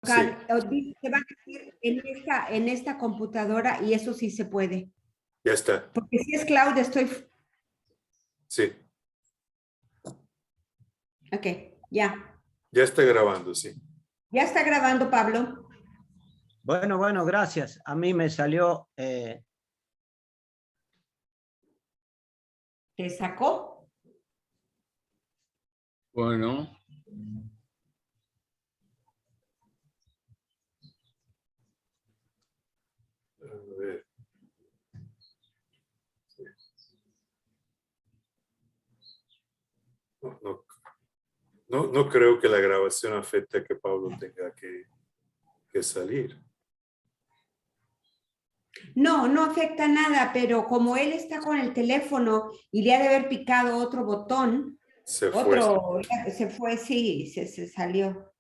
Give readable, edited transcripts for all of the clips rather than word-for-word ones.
Sí, Se va a hacer en esta computadora y eso sí se puede. ya está. Porque si es cloud, estoy... Sí, Ok, ya. ya está grabando, sí. Ya está grabando, Pablo. Bueno, gracias. A mí me salió... ¿Te sacó? Bueno, A ver. No creo que la grabación afecte a que Pablo tenga que salir. No, no afecta nada, pero como él está con el teléfono y le ha de haber picado otro botón, Se fue. se fue, sí, se salió.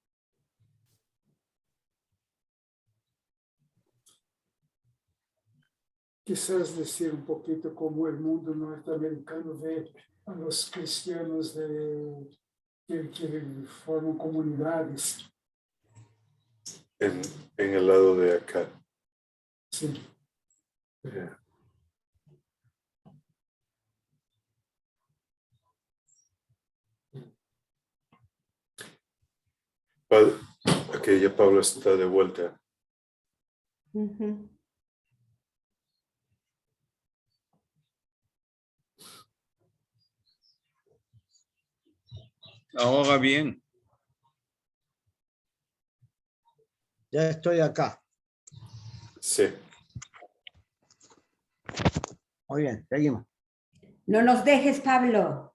Quizás decir un poquito cómo el mundo norteamericano ve a los cristianos que forman comunidades. En el lado de acá. Sí. Ya. Ok, ya Pablo está de vuelta. Ujú. ahora bien. Ya estoy acá. Sí. Muy bien, seguimos. No nos dejes, Pablo.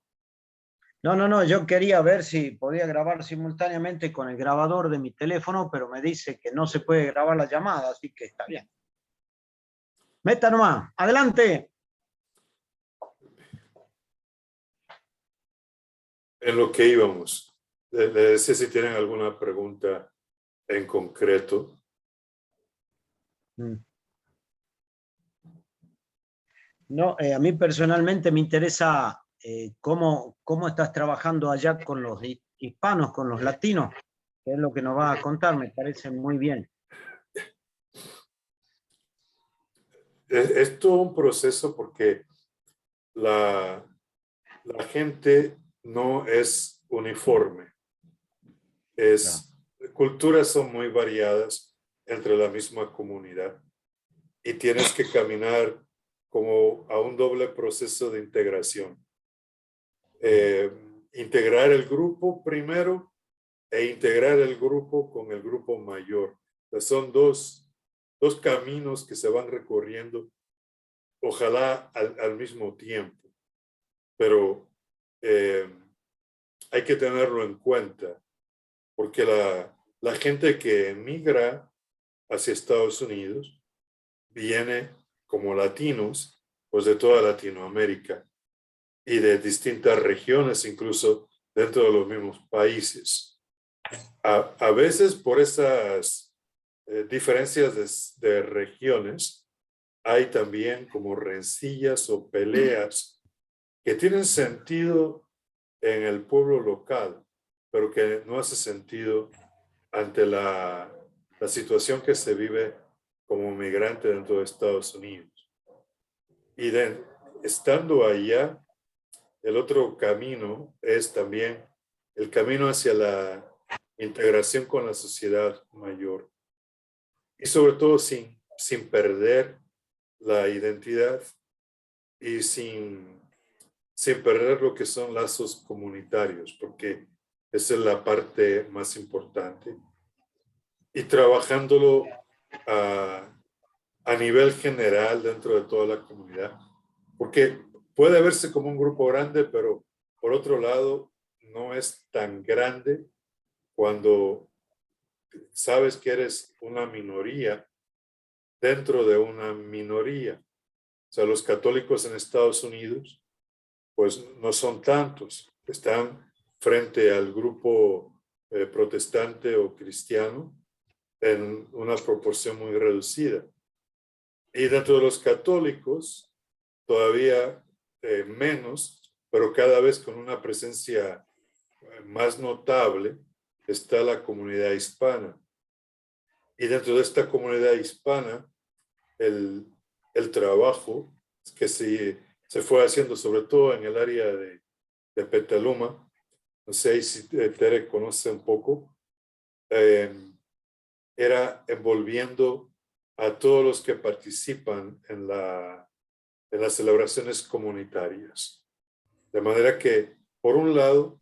No, yo quería ver si podía grabar simultáneamente con el grabador de mi teléfono, pero me dice que no se puede grabar la llamada, así que está bien. Meta nomás, adelante. En lo que íbamos. Le decía si tienen alguna pregunta en concreto. No, a mí personalmente me interesa cómo estás trabajando allá con los hispanos, con los latinos, que es lo que nos va a contar, me parece muy bien. Es todo un proceso porque la gente no es uniforme. Culturas son muy variadas entre la misma comunidad y tienes que caminar como a un doble proceso de integración. Integrar el grupo primero e integrar el grupo con el grupo mayor. Son dos caminos que se van recorriendo, ojalá al mismo tiempo, pero hay que tenerlo en cuenta, porque la gente que emigra hacia Estados Unidos viene como latinos, pues de toda Latinoamérica y de distintas regiones, incluso dentro de los mismos países. A veces por esas diferencias de regiones hay también como rencillas o peleas que tienen sentido en el pueblo local, pero que no hace sentido ante la situación que se vive como migrante dentro de Estados Unidos. Y estando allá, el otro camino es también el camino hacia la integración con la sociedad mayor. Y sobre todo sin perder la identidad y sin perder lo que son lazos comunitarios, porque esa es la parte más importante. Y trabajándolo a nivel general dentro de toda la comunidad, porque puede verse como un grupo grande, pero por otro lado no es tan grande cuando sabes que eres una minoría dentro de una minoría. O sea, los católicos en Estados Unidos pues no son tantos, están frente al grupo protestante o cristiano en una proporción muy reducida. Y dentro de los católicos, todavía menos, pero cada vez con una presencia más notable, está la comunidad hispana. Y dentro de esta comunidad hispana, el trabajo que se fue haciendo, sobre todo en el área de Petaluma, no sé si Tere conoce un poco, era envolviendo a todos los que participan en las celebraciones comunitarias. De manera que, por un lado,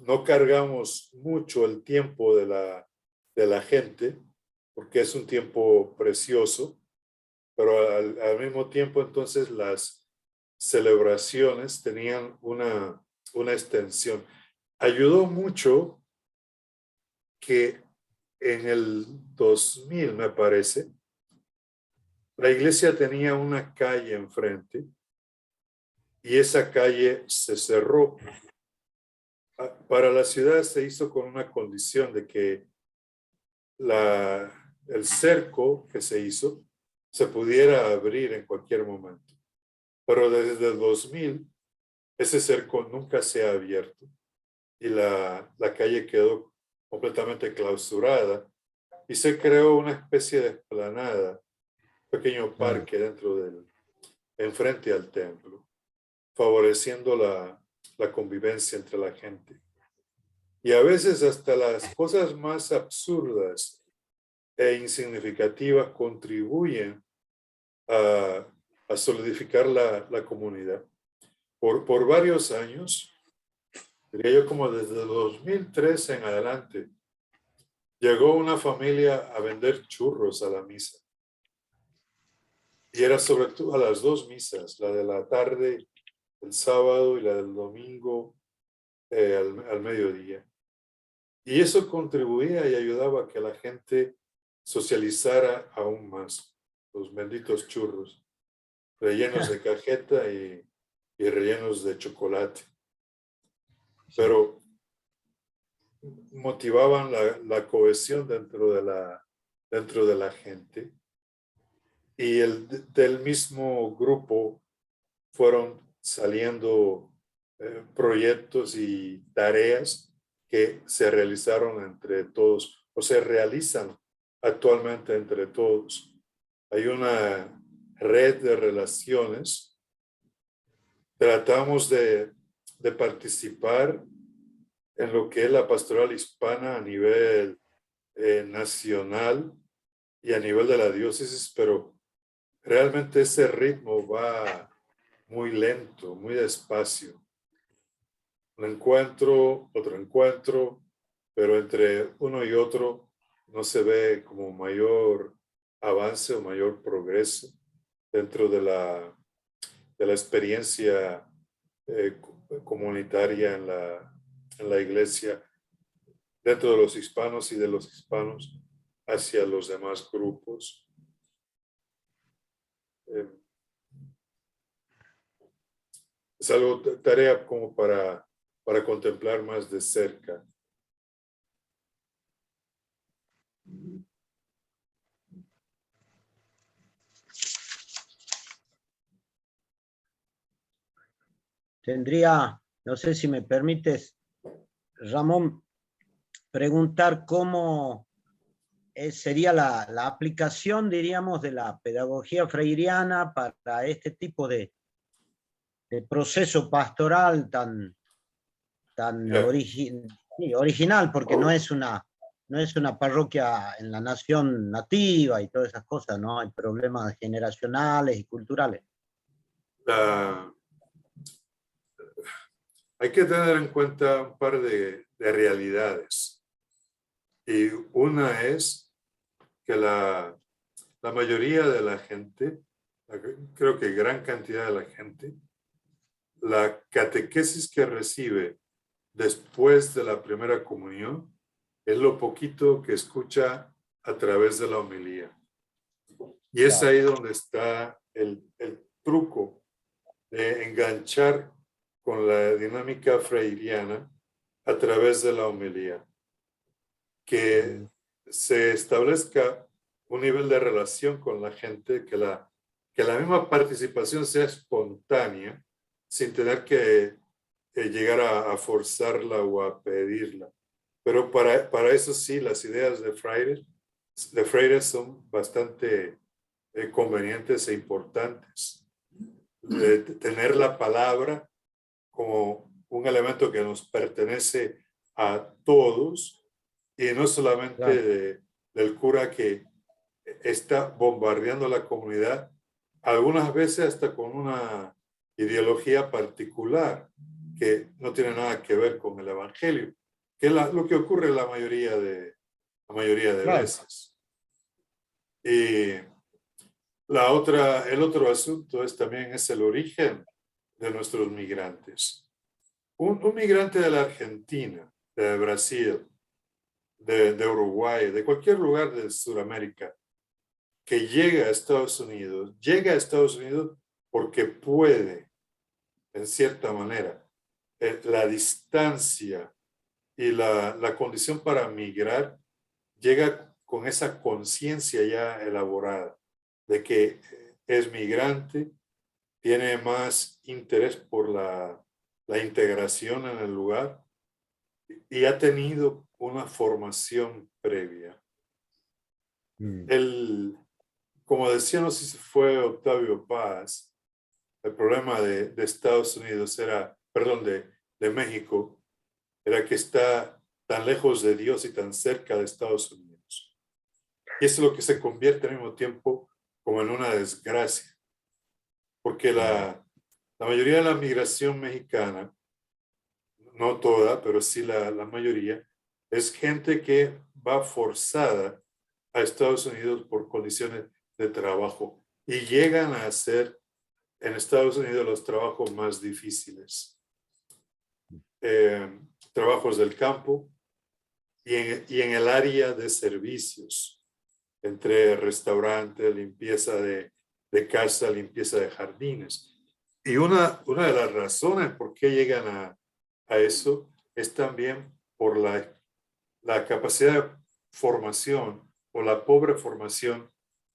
no cargamos mucho el tiempo de la gente, porque es un tiempo precioso, pero al mismo tiempo entonces las celebraciones tenían una extensión. Ayudó mucho que en el 2000, me parece, la iglesia tenía una calle enfrente y esa calle se cerró. Para la ciudad se hizo con una condición de que el cerco que se hizo se pudiera abrir en cualquier momento. Pero desde el 2000, ese cerco nunca se ha abierto y la calle quedó completamente clausurada y se creó una especie de explanada, un pequeño parque enfrente al templo, favoreciendo la convivencia entre la gente. Y a veces hasta las cosas más absurdas e insignificativas contribuyen a solidificar la comunidad. Por varios años, diría yo como desde 2003 en adelante, llegó una familia a vender churros a la misa. Y era sobre todo a las dos misas, la de la tarde, el sábado, y la del domingo al mediodía. Y eso contribuía y ayudaba a que la gente socializara aún más. Los benditos churros, rellenos de cajeta y rellenos de chocolate. Pero motivaban la cohesión dentro de la gente. Y del mismo grupo fueron saliendo proyectos y tareas que se realizaron entre todos o se realizan actualmente entre todos. Hay una red de relaciones. Tratamos de participar en lo que es la pastoral hispana a nivel nacional y a nivel de la diócesis, pero realmente ese ritmo va muy lento, muy despacio. Un encuentro, otro encuentro, pero entre uno y otro no se ve como mayor avance o mayor progreso dentro de la experiencia comunitaria en la iglesia, dentro de los hispanos y de los hispanos hacia los demás grupos. Es algo, tarea como para contemplar más de cerca. Tendría, no sé si me permites, Ramón, preguntar cómo sería la aplicación, diríamos, de la pedagogía freiriana para este tipo de proceso pastoral tan original, porque no es una parroquia en la nación nativa y todas esas cosas, ¿no? Hay problemas generacionales y culturales. Hay que tener en cuenta un par de realidades. Y una es que la mayoría de la gente, creo que gran cantidad de la gente, la catequesis que recibe después de la primera comunión es lo poquito que escucha a través de la homilía. Y es ahí donde está el truco de enganchar con la dinámica freiriana a través de la homilía. Que se establezca un nivel de relación con la gente, que la misma participación sea espontánea, sin tener que llegar a forzarla o a pedirla. Pero para eso sí, las ideas de Freire son bastante convenientes e importantes. De tener la palabra como un elemento que nos pertenece a todos y no solamente Claro. del cura que está bombardeando la comunidad, algunas veces hasta con una ideología particular que no tiene nada que ver con el evangelio, que es lo que ocurre la mayoría de Claro. veces. Y el otro asunto también es el origen de nuestros migrantes. Un migrante de la Argentina, de Brasil, de Uruguay, de cualquier lugar de Sudamérica, que llega a Estados Unidos porque puede, en cierta manera. La distancia y la condición para migrar llega con esa conciencia ya elaborada de que es migrante, tiene más interés por la integración en el lugar y ha tenido una formación previa. Como decía, no sé si fue Octavio Paz, el problema de Estados Unidos de México, era que está tan lejos de Dios y tan cerca de Estados Unidos. Y eso es lo que se convierte al mismo tiempo como en una desgracia. Porque la mayoría de la migración mexicana, no toda, pero sí la mayoría, es gente que va forzada a Estados Unidos por condiciones de trabajo y llegan a hacer en Estados Unidos los trabajos más difíciles. Trabajos del campo y en el área de servicios, entre restaurante, limpieza de casa, limpieza de jardines. Y una de las razones por qué llegan a eso es también por la capacidad de formación o la pobre formación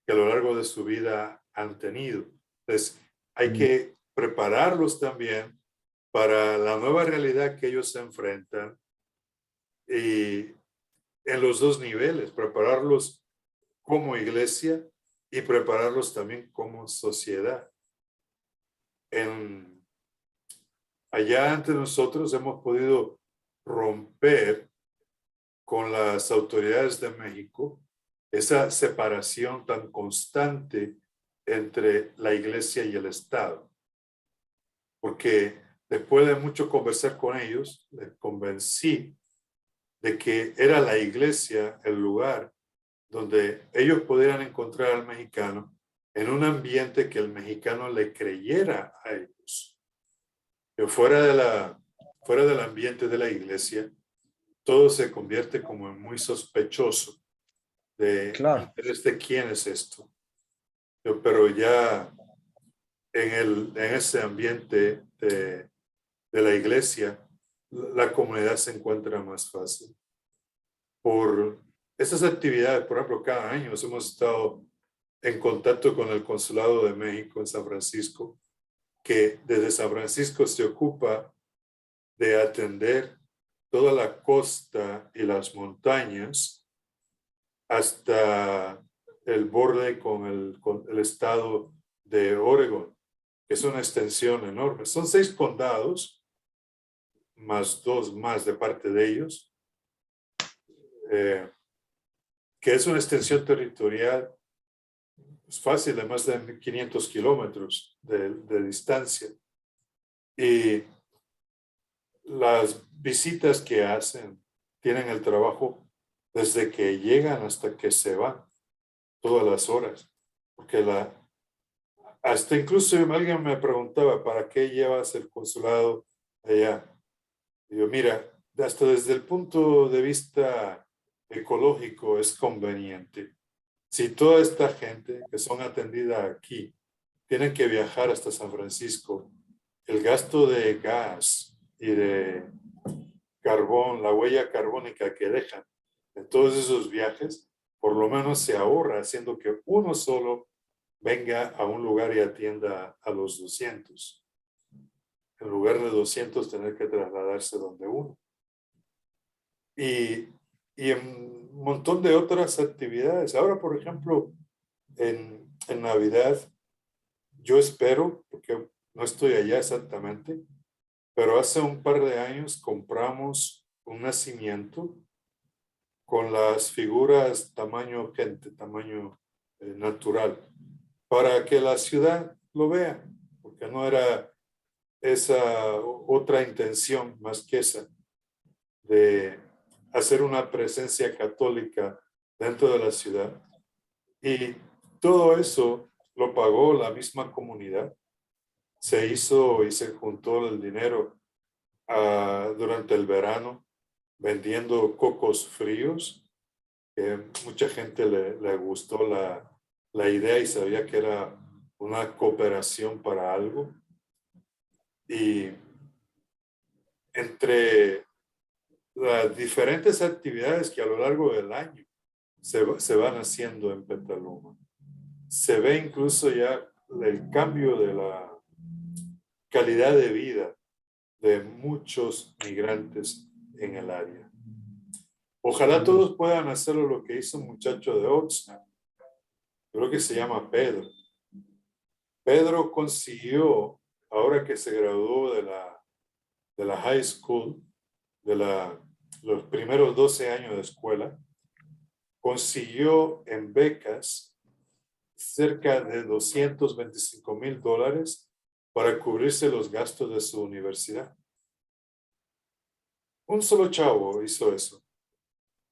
que a lo largo de su vida han tenido. Entonces, hay que prepararlos también para la nueva realidad que ellos se enfrentan y en los dos niveles, prepararlos como iglesia y prepararlos también como sociedad. Allá ante nosotros hemos podido romper con las autoridades de México esa separación tan constante entre la iglesia y el Estado. Porque después de mucho conversar con ellos, les convencí de que era la iglesia el lugar donde ellos pudieran encontrar al mexicano en un ambiente que el mexicano le creyera a ellos. Pero fuera del ambiente de la iglesia, todo se convierte como en muy sospechoso Claro. de quién es esto. Pero ya en ese ambiente de la iglesia, la comunidad se encuentra más fácil. Por esas actividades, por ejemplo, cada año hemos estado en contacto con el Consulado de México en San Francisco, que desde San Francisco se ocupa de atender toda la costa y las montañas hasta el borde con el estado de Oregon, que es una extensión enorme. Son 6 condados, más 2 más de parte de ellos, que es una extensión territorial fácil de más de 500 kilómetros de distancia. Y las visitas que hacen tienen el trabajo desde que llegan hasta que se van, todas las horas. Porque hasta incluso alguien me preguntaba, ¿para qué llevas el consulado allá? Y yo, mira, hasta desde el punto de vista ecológico es conveniente. Si toda esta gente que son atendida aquí tienen que viajar hasta San Francisco, el gasto de gas y de carbón, la huella carbónica que dejan en todos esos viajes, por lo menos se ahorra haciendo que uno solo venga a un lugar y atienda a los 200. En lugar de 200 tener que trasladarse donde uno. y, y en un montón de otras actividades. Ahora, por ejemplo, en Navidad, yo espero, porque no estoy allá exactamente, pero hace un par de años compramos un nacimiento con las figuras tamaño gente, tamaño natural, para que la ciudad lo vea, porque no era esa otra intención más que esa, de hacer una presencia católica dentro de la ciudad. Y todo eso lo pagó la misma comunidad. Se hizo y se juntó el dinero durante el verano vendiendo cocos fríos, que mucha gente le gustó la idea y sabía que era una cooperación para algo. Y entre las diferentes actividades que a lo largo del año se van haciendo en Petaluma, se ve incluso ya el cambio de la calidad de vida de muchos migrantes en el área. Ojalá todos puedan hacerlo lo que hizo un muchacho de Oxnard. Creo que se llama Pedro. Pedro consiguió, ahora que se graduó de la high school, los primeros 12 años de escuela, consiguió en becas cerca de $225,000 para cubrirse los gastos de su universidad. Un solo chavo hizo eso.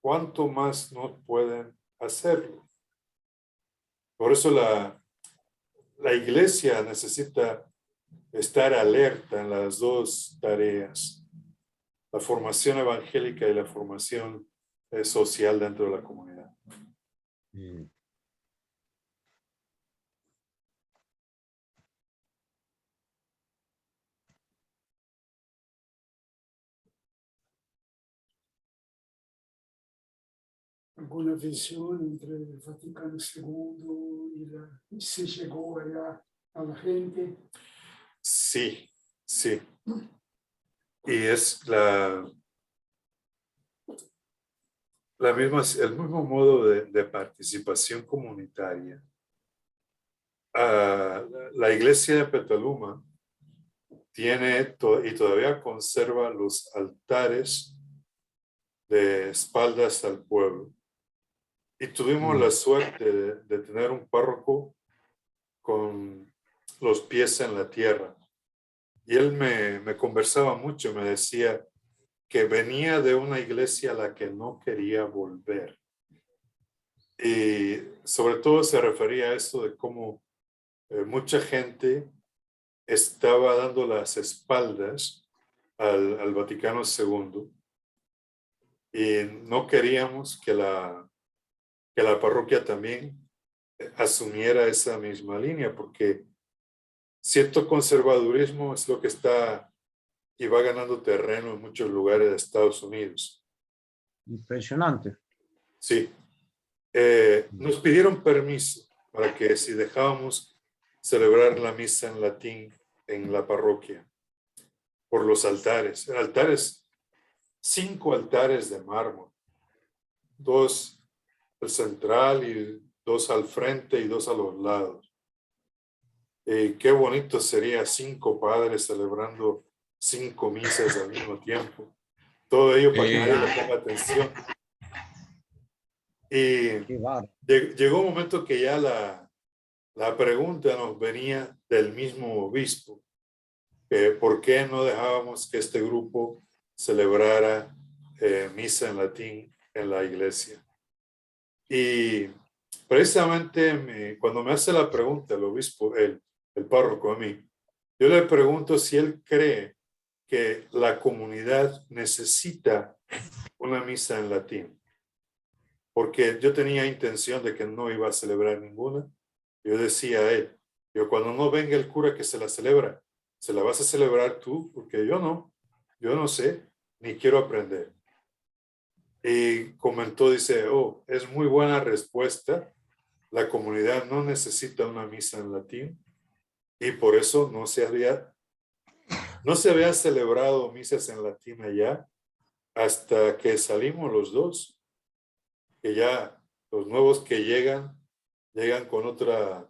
¿Cuánto más no pueden hacerlo? Por eso la iglesia necesita estar alerta en las dos tareas, la formación evangélica y la formación social dentro de la comunidad. Alguna visión entre el Vaticano II y se llegó allá a la gente. Sí, sí. Y es el mismo modo de participación comunitaria. La iglesia de Petaluma tiene y todavía conserva los altares de espaldas al pueblo. Y tuvimos la suerte de tener un párroco con los pies en la tierra. Y él me conversaba mucho, me decía que venía de una iglesia a la que no quería volver. Y sobre todo se refería a eso de cómo mucha gente estaba dando las espaldas al Vaticano II y no queríamos que la parroquia también asumiera esa misma línea, porque cierto conservadurismo es lo que está y va ganando terreno en muchos lugares de Estados Unidos. Impresionante. Sí. Nos pidieron permiso para que si dejábamos celebrar la misa en latín en la parroquia, por los altares. Altares, 5 altares de mármol, 2 al central y 2 al frente y 2 a los lados. Qué bonito sería 5 padres celebrando 5 misas al mismo tiempo. Todo ello para que nadie le ponga atención. Y llegó un momento que ya la pregunta nos venía del mismo obispo. ¿Por qué no dejábamos que este grupo celebrara misa en latín en la iglesia? Y precisamente cuando me hace la pregunta el obispo, el párroco a mí, yo le pregunto si él cree que la comunidad necesita una misa en latín. Porque yo tenía intención de que no iba a celebrar ninguna. Yo decía a él, cuando no venga el cura que se la celebra, ¿se la vas a celebrar tú? Porque yo no sé, ni quiero aprender. Y comentó, dice, es muy buena respuesta. La comunidad no necesita una misa en latín y por eso no se había celebrado misas en latín allá hasta que salimos los dos, que ya los nuevos que llegan con otra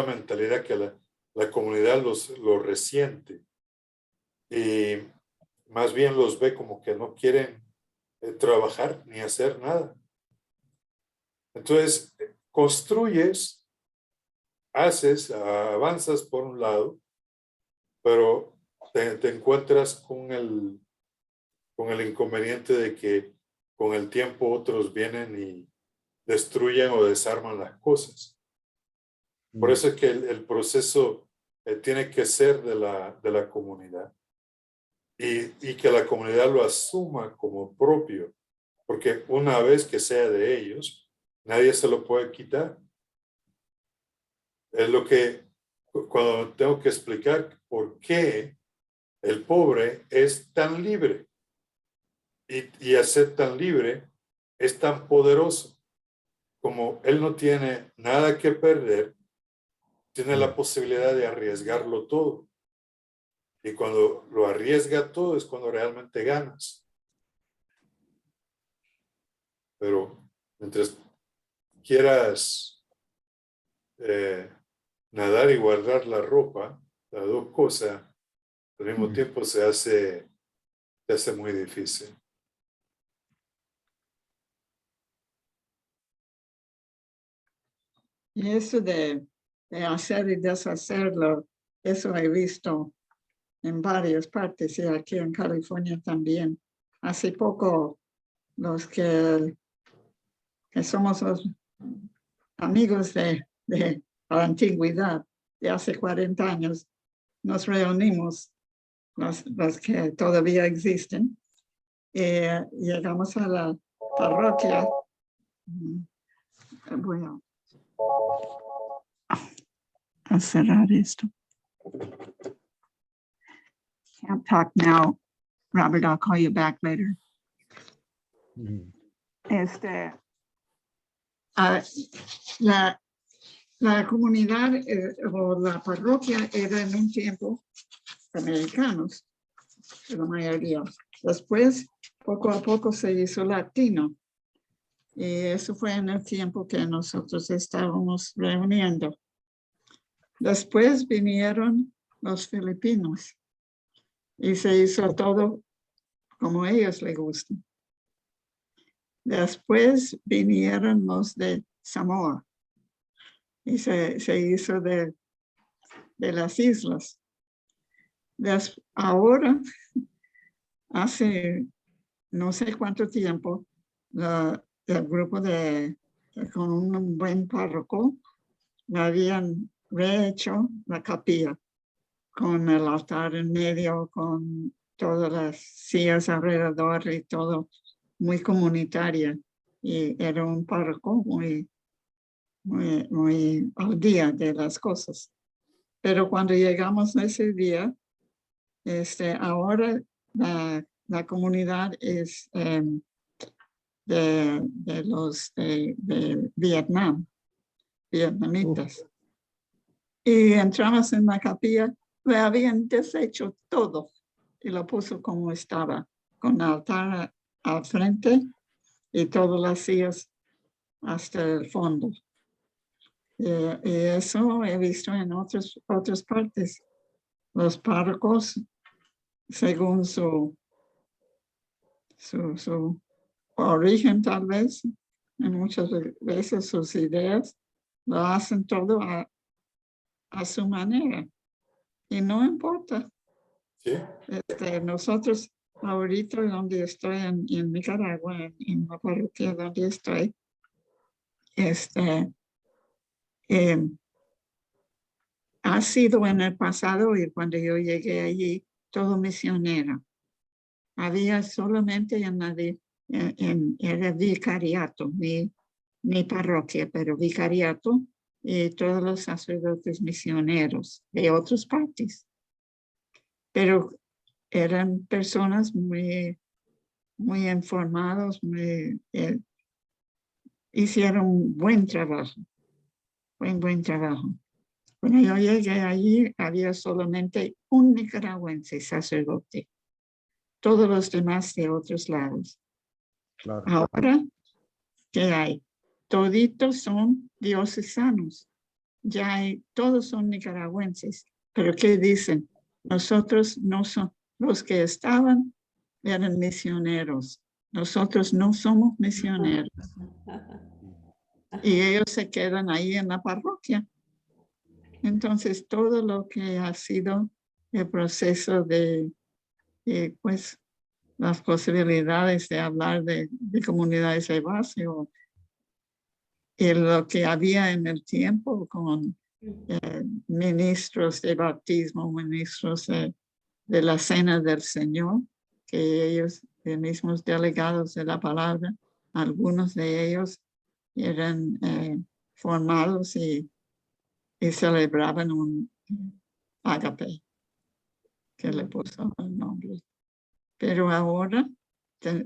mentalidad que la comunidad los resiente y más bien los ve como que no quieren trabajar ni hacer nada. Entonces, construyes, haces, avanzas por un lado, pero te encuentras con el inconveniente de que con el tiempo otros vienen y destruyen o desarman las cosas. Por eso es que el proceso tiene que ser de la comunidad y que la comunidad lo asuma como propio, porque una vez que sea de ellos, nadie se lo puede quitar. Es lo que, cuando tengo que explicar por qué el pobre es tan libre y al ser tan libre es tan poderoso, como él no tiene nada que perder, tiene la posibilidad de arriesgarlo todo. Y cuando lo arriesga todo es cuando realmente ganas. Pero mientras quieras nadar y guardar la ropa, las dos cosas, al mismo tiempo se hace muy difícil. Y eso de hacer y deshacerlo, eso he visto en varias partes y aquí en California también. Hace poco los que somos los amigos de la antigüedad, de hace 40 años, nos reunimos, los que todavía existen, y llegamos a la parroquia. Bueno, a cerrar esto. Can't talk now. Robert, I'll call you back later. La comunidad o la parroquia era en un tiempo americanos, la mayoría. Después, poco a poco se hizo latino. Y eso fue en el tiempo que nosotros estábamos reuniendo. Después vinieron los filipinos y se hizo todo como a ellos les gusta. Después vinieron los de Samoa y se hizo de las islas. Ahora, hace no sé cuánto tiempo, el grupo con un buen párroco habían rehecho la capilla con el altar en medio, con todas las sillas alrededor y todo muy comunitaria. Y era un párroco muy al día de las cosas. Pero cuando llegamos a ese día, ahora la comunidad es de los de Vietnam, vietnamitas. Y entramos en la capilla, le habían deshecho todo y lo puso como estaba, con altar al frente y todas las sillas hasta el fondo. Y eso he visto en otras partes. Los párrocos, según su origen tal vez, en muchas veces sus ideas, lo hacen todo a su manera. Y no importa. ¿Sí? Nosotros ahorita donde estoy en Nicaragua, en la parroquia donde estoy, ha sido en el pasado y cuando yo llegué allí, todo misionero. Había solamente era vicariato, mi parroquia, pero vicariato y todos los sacerdotes misioneros de otras partes. Pero eran personas muy informados, hicieron buen trabajo, buen trabajo. Cuando yo llegué allí, había solamente un nicaragüense sacerdote. todos los demás de otros lados. Claro. Ahora, ¿qué hay? Toditos son diocesanos. Ya hay, todos son nicaragüenses. Pero ¿qué dicen? Nosotros no somos, los que estaban eran misioneros. Nosotros no somos misioneros. Y ellos se quedan ahí en la parroquia. Entonces, todo lo que ha sido el proceso de pues, las posibilidades de hablar de comunidades de base y lo que había en el tiempo con ministros de bautismo, ministros de la Cena del Señor, que ellos, los mismos delegados de la palabra, algunos de ellos eran formados y celebraban un ágape, que le puso el nombre. Pero ahora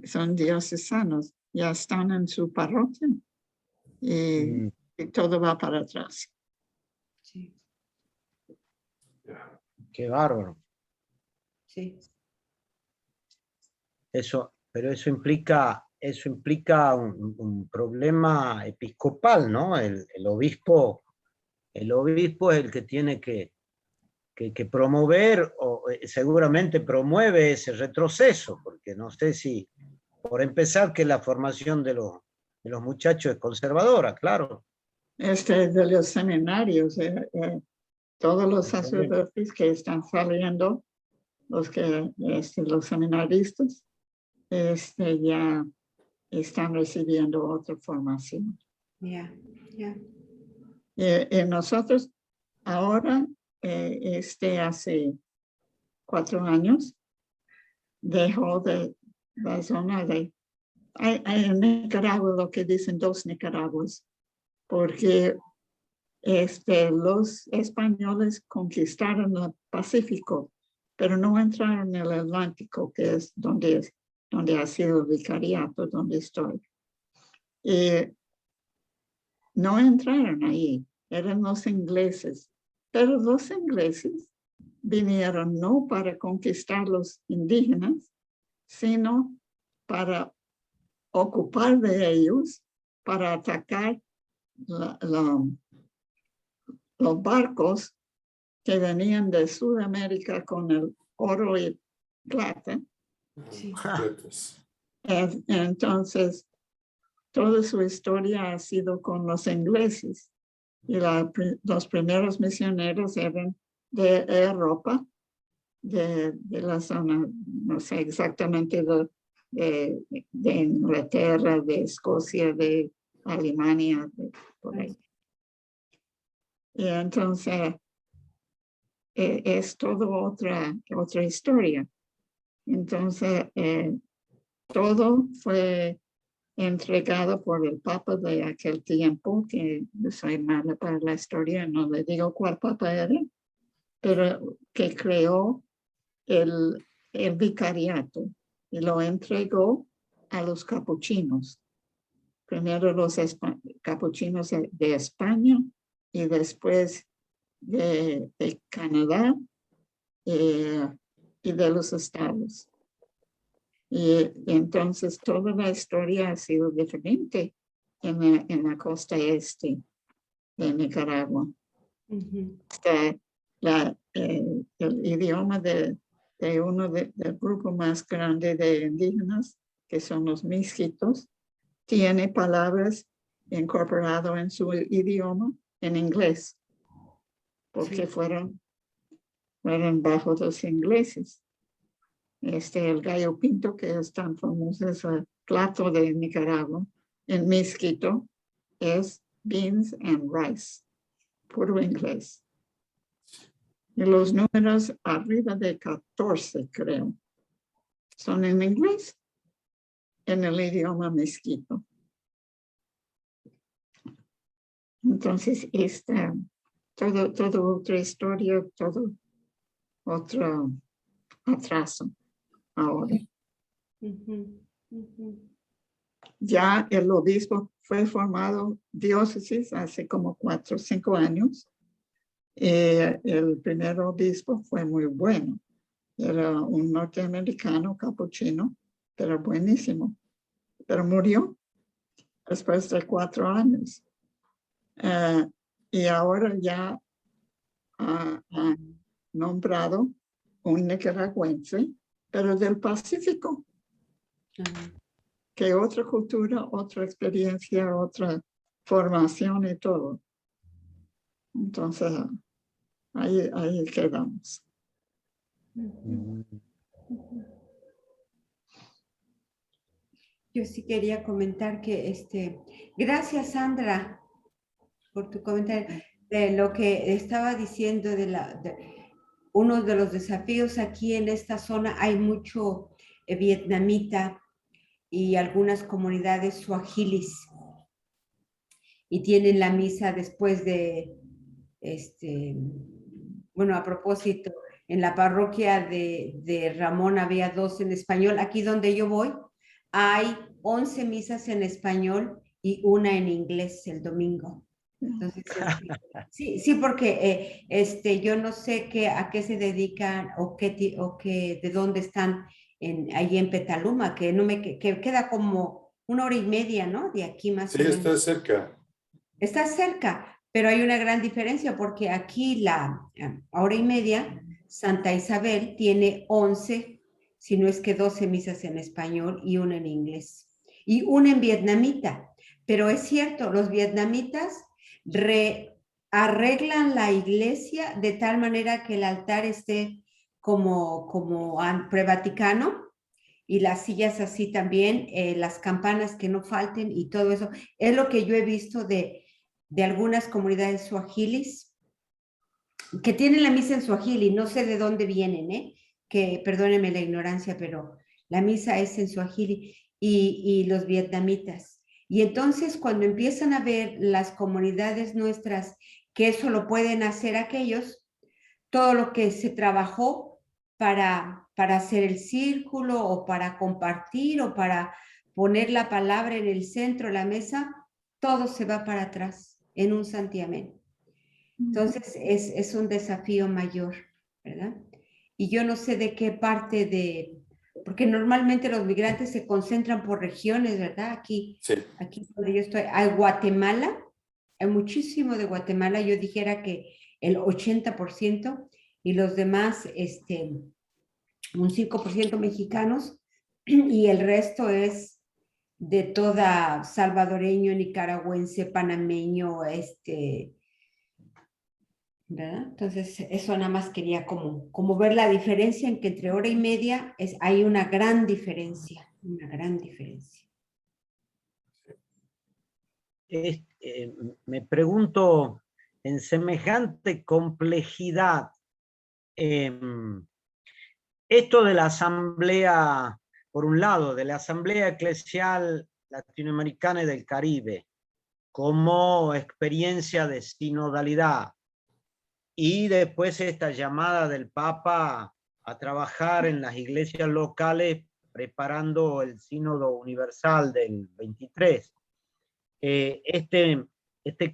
son diocesanos, ya están en su parroquia y todo va para atrás. Sí, Qué bárbaro. sí. Pero eso implica un problema episcopal, ¿no? El obispo es el que tiene que promover, o seguramente promueve ese retroceso, porque no sé si, por empezar, que la formación de los muchachos es conservadora, claro. De los seminarios, todos los sacerdotes que están saliendo, los seminaristas, ya están recibiendo otra formación. Ya, ya. Nosotros ahora, hace 4 años, dejó de la zona de... Hay en Nicaragua lo que dicen 2 Nicaraguas, porque los españoles conquistaron el Pacífico, pero no entraron en el Atlántico, que es donde ha sido el vicariato, donde estoy. No entraron ahí, eran los ingleses, pero los ingleses vinieron no para conquistar los indígenas, sino para ocupar de ellos, para atacar los barcos que venían de Sudamérica con el oro y plata. Sí. Entonces, toda su historia ha sido con los ingleses. Y los primeros misioneros eran de Europa, de la zona, no sé exactamente, de Inglaterra, de Escocia, de Alemania, por ahí. Y entonces es todo otra historia. Entonces todo fue entregado por el Papa de aquel tiempo, que soy mala para la historia, no le digo cuál Papa era, pero que creó el vicariato y lo entregó a los capuchinos. Primero los capuchinos de España y después de Canadá y de los estados. Y entonces toda la historia ha sido diferente en la costa este de Nicaragua. El idioma de uno del grupo más grande de indígenas, que son los misquitos, tiene palabras incorporadas en su idioma en inglés, porque fueron bajo los ingleses. El gallo pinto, que es tan famoso, es el plato de Nicaragua, en misquito, es beans and rice, puro inglés. Y los números arriba de 14, creo, son en inglés, en el idioma misquito. Entonces, todo otra historia, todo otro atraso ahora. Ya el obispo fue formado diócesis hace como 4 o 5 años. El primer obispo fue muy bueno. Era un norteamericano capuchino, pero buenísimo. Pero murió después de 4 años. Y ahora ya han nombrado un nicaragüense, pero del Pacífico, que otra cultura, otra experiencia, otra formación y todo. Entonces, ahí quedamos. Yo sí quería comentar que, gracias Sandra por tu comentario, de lo que estaba diciendo uno de los desafíos aquí en esta zona, hay mucho vietnamita y algunas comunidades suajilis y tienen la misa después de, bueno, a propósito, en la parroquia de Ramón había 2 en español. Aquí donde yo voy hay 11 misas en español y 1 en inglés el domingo. Entonces, sí, porque yo no sé a qué se dedican o de dónde están ahí en Petaluma, que queda como 1 hora y media, ¿no? De aquí más Sí, o menos. está cerca. Está cerca, pero hay una gran diferencia porque aquí la hora y media, Santa Isabel tiene 11, si no es que 12 misas en español y 1 en inglés. Y 1 en vietnamita. Pero es cierto, los vietnamitas arreglan la iglesia de tal manera que el altar esté como pre-vaticano y las sillas así también, las campanas que no falten y todo eso. Es lo que yo he visto de algunas comunidades suajilis que tienen la misa en suajili, no sé de dónde vienen, que perdónenme la ignorancia, pero la misa es en suajili y los vietnamitas. Y entonces cuando empiezan a ver las comunidades nuestras que eso lo pueden hacer aquellos, todo lo que se trabajó para hacer el círculo o para compartir o para poner la palabra en el centro de la mesa, todo se va para atrás en un santiamén. Entonces es un desafío mayor, ¿verdad? Y yo no sé de qué parte porque normalmente los migrantes se concentran por regiones, ¿verdad? Aquí donde yo estoy, hay Guatemala, hay muchísimo de Guatemala, yo dijera que el 80% y los demás, un 5% mexicanos y el resto es de toda salvadoreño, nicaragüense, panameño, ¿verdad? Entonces, eso nada más quería como ver la diferencia en que entre hora y media hay una gran diferencia, una gran diferencia. Me pregunto, en semejante complejidad, esto de la asamblea, por un lado, de la Asamblea Eclesial Latinoamericana y del Caribe, como experiencia de sinodalidad, y después esta llamada del Papa a trabajar en las iglesias locales preparando el sínodo universal del 23. Este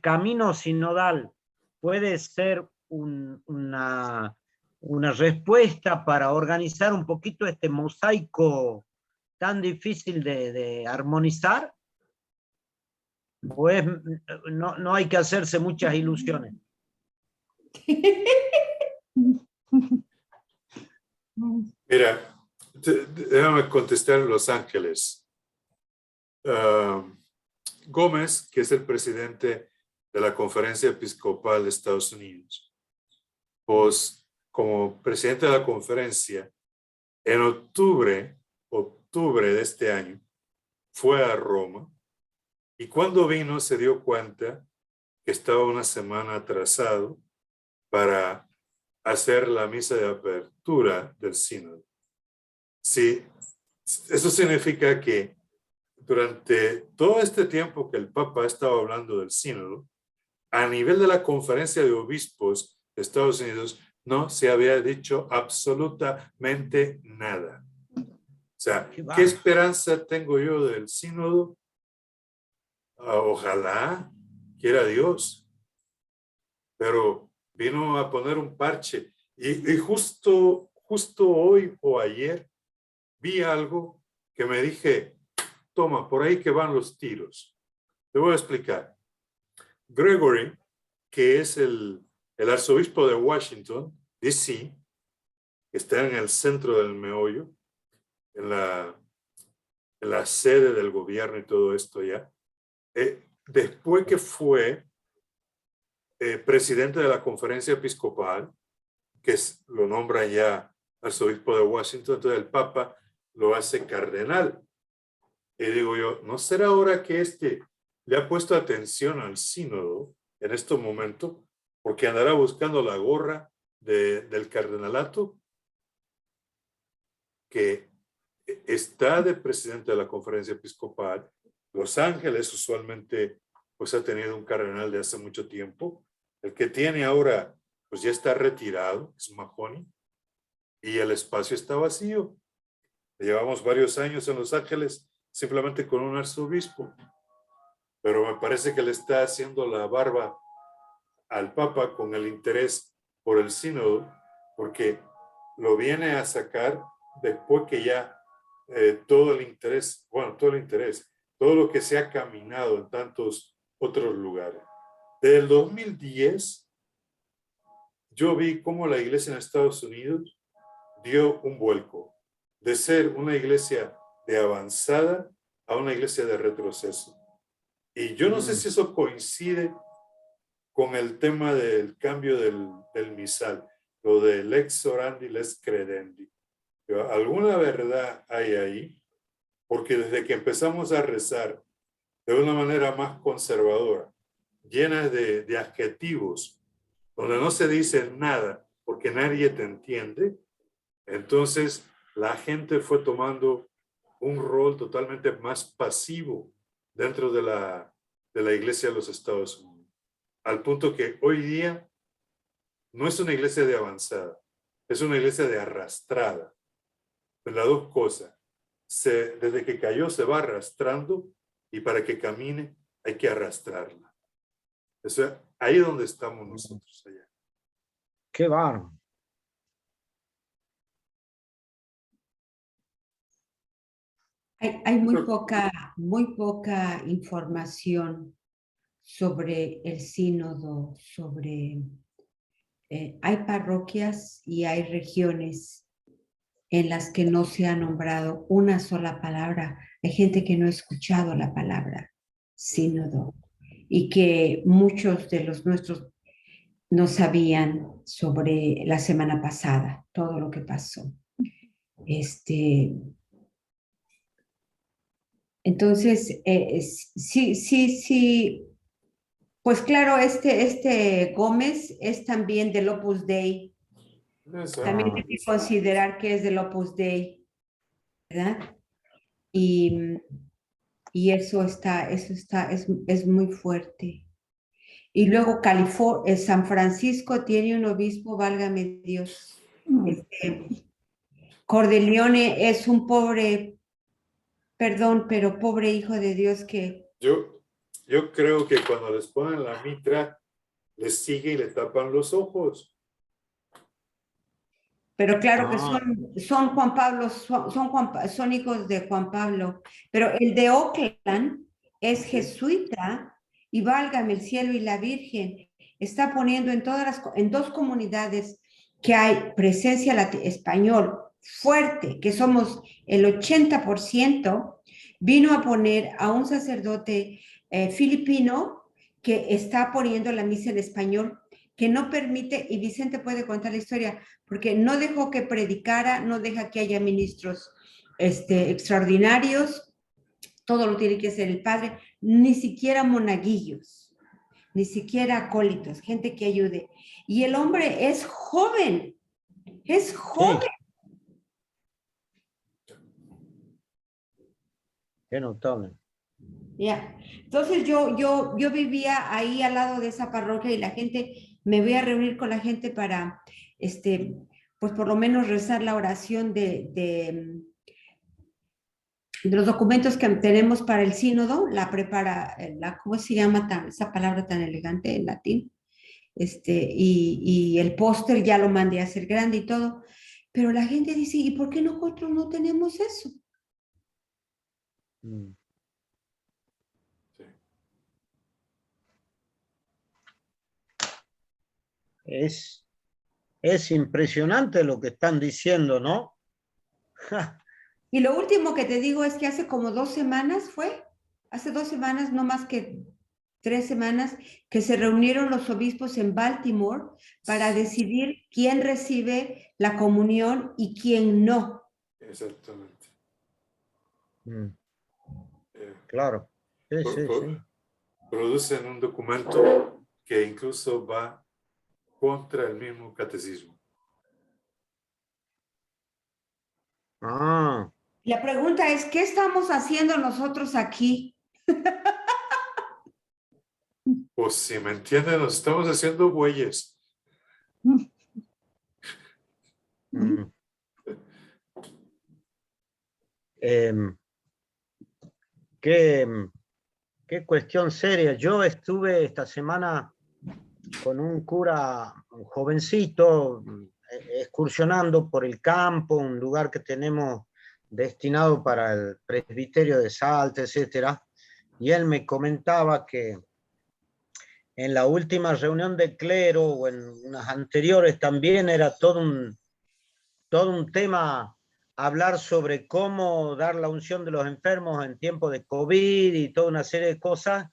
camino sinodal puede ser una respuesta para organizar un poquito este mosaico tan difícil de armonizar, pues no hay que hacerse muchas ilusiones. Mira, déjame contestar en Los Ángeles. Gómez, que es el presidente de la Conferencia Episcopal de Estados Unidos, pues como presidente de la conferencia, en octubre de este año, fue a Roma y cuando vino se dio cuenta que estaba una semana atrasado para hacer la misa de apertura del sínodo. Sí, eso significa que durante todo este tiempo que el Papa ha estado hablando del sínodo, a nivel de la conferencia de obispos de Estados Unidos, no se había dicho absolutamente nada. O sea, ¿qué esperanza tengo yo del sínodo? Ojalá quiera Dios, pero vino a poner un parche y justo justo hoy o ayer vi algo que me dije, toma, por ahí que van los tiros. Te voy a explicar. Gregory, que es el arzobispo de Washington, D.C., que está en el centro del meollo, en la sede del gobierno y todo esto ya, después que fue presidente de la conferencia episcopal, que lo nombran ya arzobispo de Washington, entonces el Papa lo hace cardenal. Y digo yo, ¿no será ahora que le ha puesto atención al sínodo en estos momentos? Porque andará buscando la gorra del cardenalato, que está de presidente de la conferencia episcopal. Los Ángeles usualmente pues ha tenido un cardenal de hace mucho tiempo. El que tiene ahora pues ya está retirado, es Mahoney, y el espacio está vacío. Llevamos varios años en Los Ángeles simplemente con un arzobispo, pero me parece que le está haciendo la barba al Papa con el interés por el sínodo, porque lo viene a sacar después que ya todo el interés, todo lo que se ha caminado en tantos otros lugares. Desde el 2010, yo vi cómo la iglesia en Estados Unidos dio un vuelco de ser una iglesia de avanzada a una iglesia de retroceso. Y yo no sé si eso coincide con el tema del cambio del misal, lo de lex orandi, lex credendi. Alguna verdad hay ahí, porque desde que empezamos a rezar de una manera más conservadora, llena de adjetivos, donde no se dice nada porque nadie te entiende, entonces la gente fue tomando un rol totalmente más pasivo dentro de la iglesia de los Estados Unidos, al punto que hoy día no es una iglesia de avanzada, es una iglesia de arrastrada. Las dos cosas. Desde que cayó se va arrastrando y para que camine hay que arrastrarla. Eso, ahí es donde estamos nosotros allá. Qué bárbaro. Hay muy poca información sobre el sínodo, hay parroquias y hay regiones en las que no se ha nombrado una sola palabra. Hay gente que no ha escuchado la palabra sínodo y que muchos de los nuestros no sabían sobre la semana pasada, todo lo que pasó. Entonces, sí. Pues claro, este Gómez es también del Opus Dei. También hay que considerar que es del Opus Dei, ¿verdad? Y eso es muy fuerte. Y luego San Francisco tiene un obispo, válgame Dios. Cordileone es un pobre, perdón, pero pobre hijo de Dios que... Yo creo que cuando les ponen la mitra, les sigue y le tapan los ojos. Pero claro que son Juan Pablo, son hijos de Juan Pablo. Pero el de Oakland es jesuita y válgame el cielo y la Virgen. Está poniendo en dos comunidades que hay presencia español fuerte, que somos el 80%, vino a poner a un sacerdote filipino que está poniendo la misa en español, que no permite, y Vicente puede contar la historia, porque no dejó que predicara, no deja que haya ministros extraordinarios, todo lo tiene que hacer el padre, ni siquiera monaguillos, ni siquiera acólitos, gente que ayude. Y el hombre es joven, es joven. Sí. Qué notable. Yeah. Entonces yo vivía ahí al lado de esa parroquia y la gente, me voy a reunir con la gente para, pues por lo menos rezar la oración de los documentos que tenemos para el sínodo, ¿cómo se llama esa palabra tan elegante en latín? Y el póster ya lo mandé a hacer grande y todo, Pero la gente dice, ¿y por qué nosotros no tenemos eso? Mm. Sí. Es impresionante lo que están diciendo, ¿no? Y lo último que te digo es que hace como 2 semanas hace 2 semanas, no más que 3 semanas, que se reunieron los obispos en Baltimore para decidir quién recibe la comunión y quién no. Exactamente. Mm, Eh, claro. Sí, pro- sí, pro- sí. producen un documento que incluso va contra el mismo catecismo. Ah, La pregunta es, ¿qué estamos haciendo nosotros aquí? Pues si me entienden, nos estamos haciendo bueyes. mm. Em, qué, qué cuestión seria. Yo estuve esta semana con un cura, un jovencito, excursionando por el campo, un lugar que tenemos destinado para el presbiterio de Salta, etcétera. Y él me comentaba que en la última reunión de clero o en unas anteriores también era todo un tema hablar sobre cómo dar la unción de los enfermos en tiempo de COVID y toda una serie de cosas,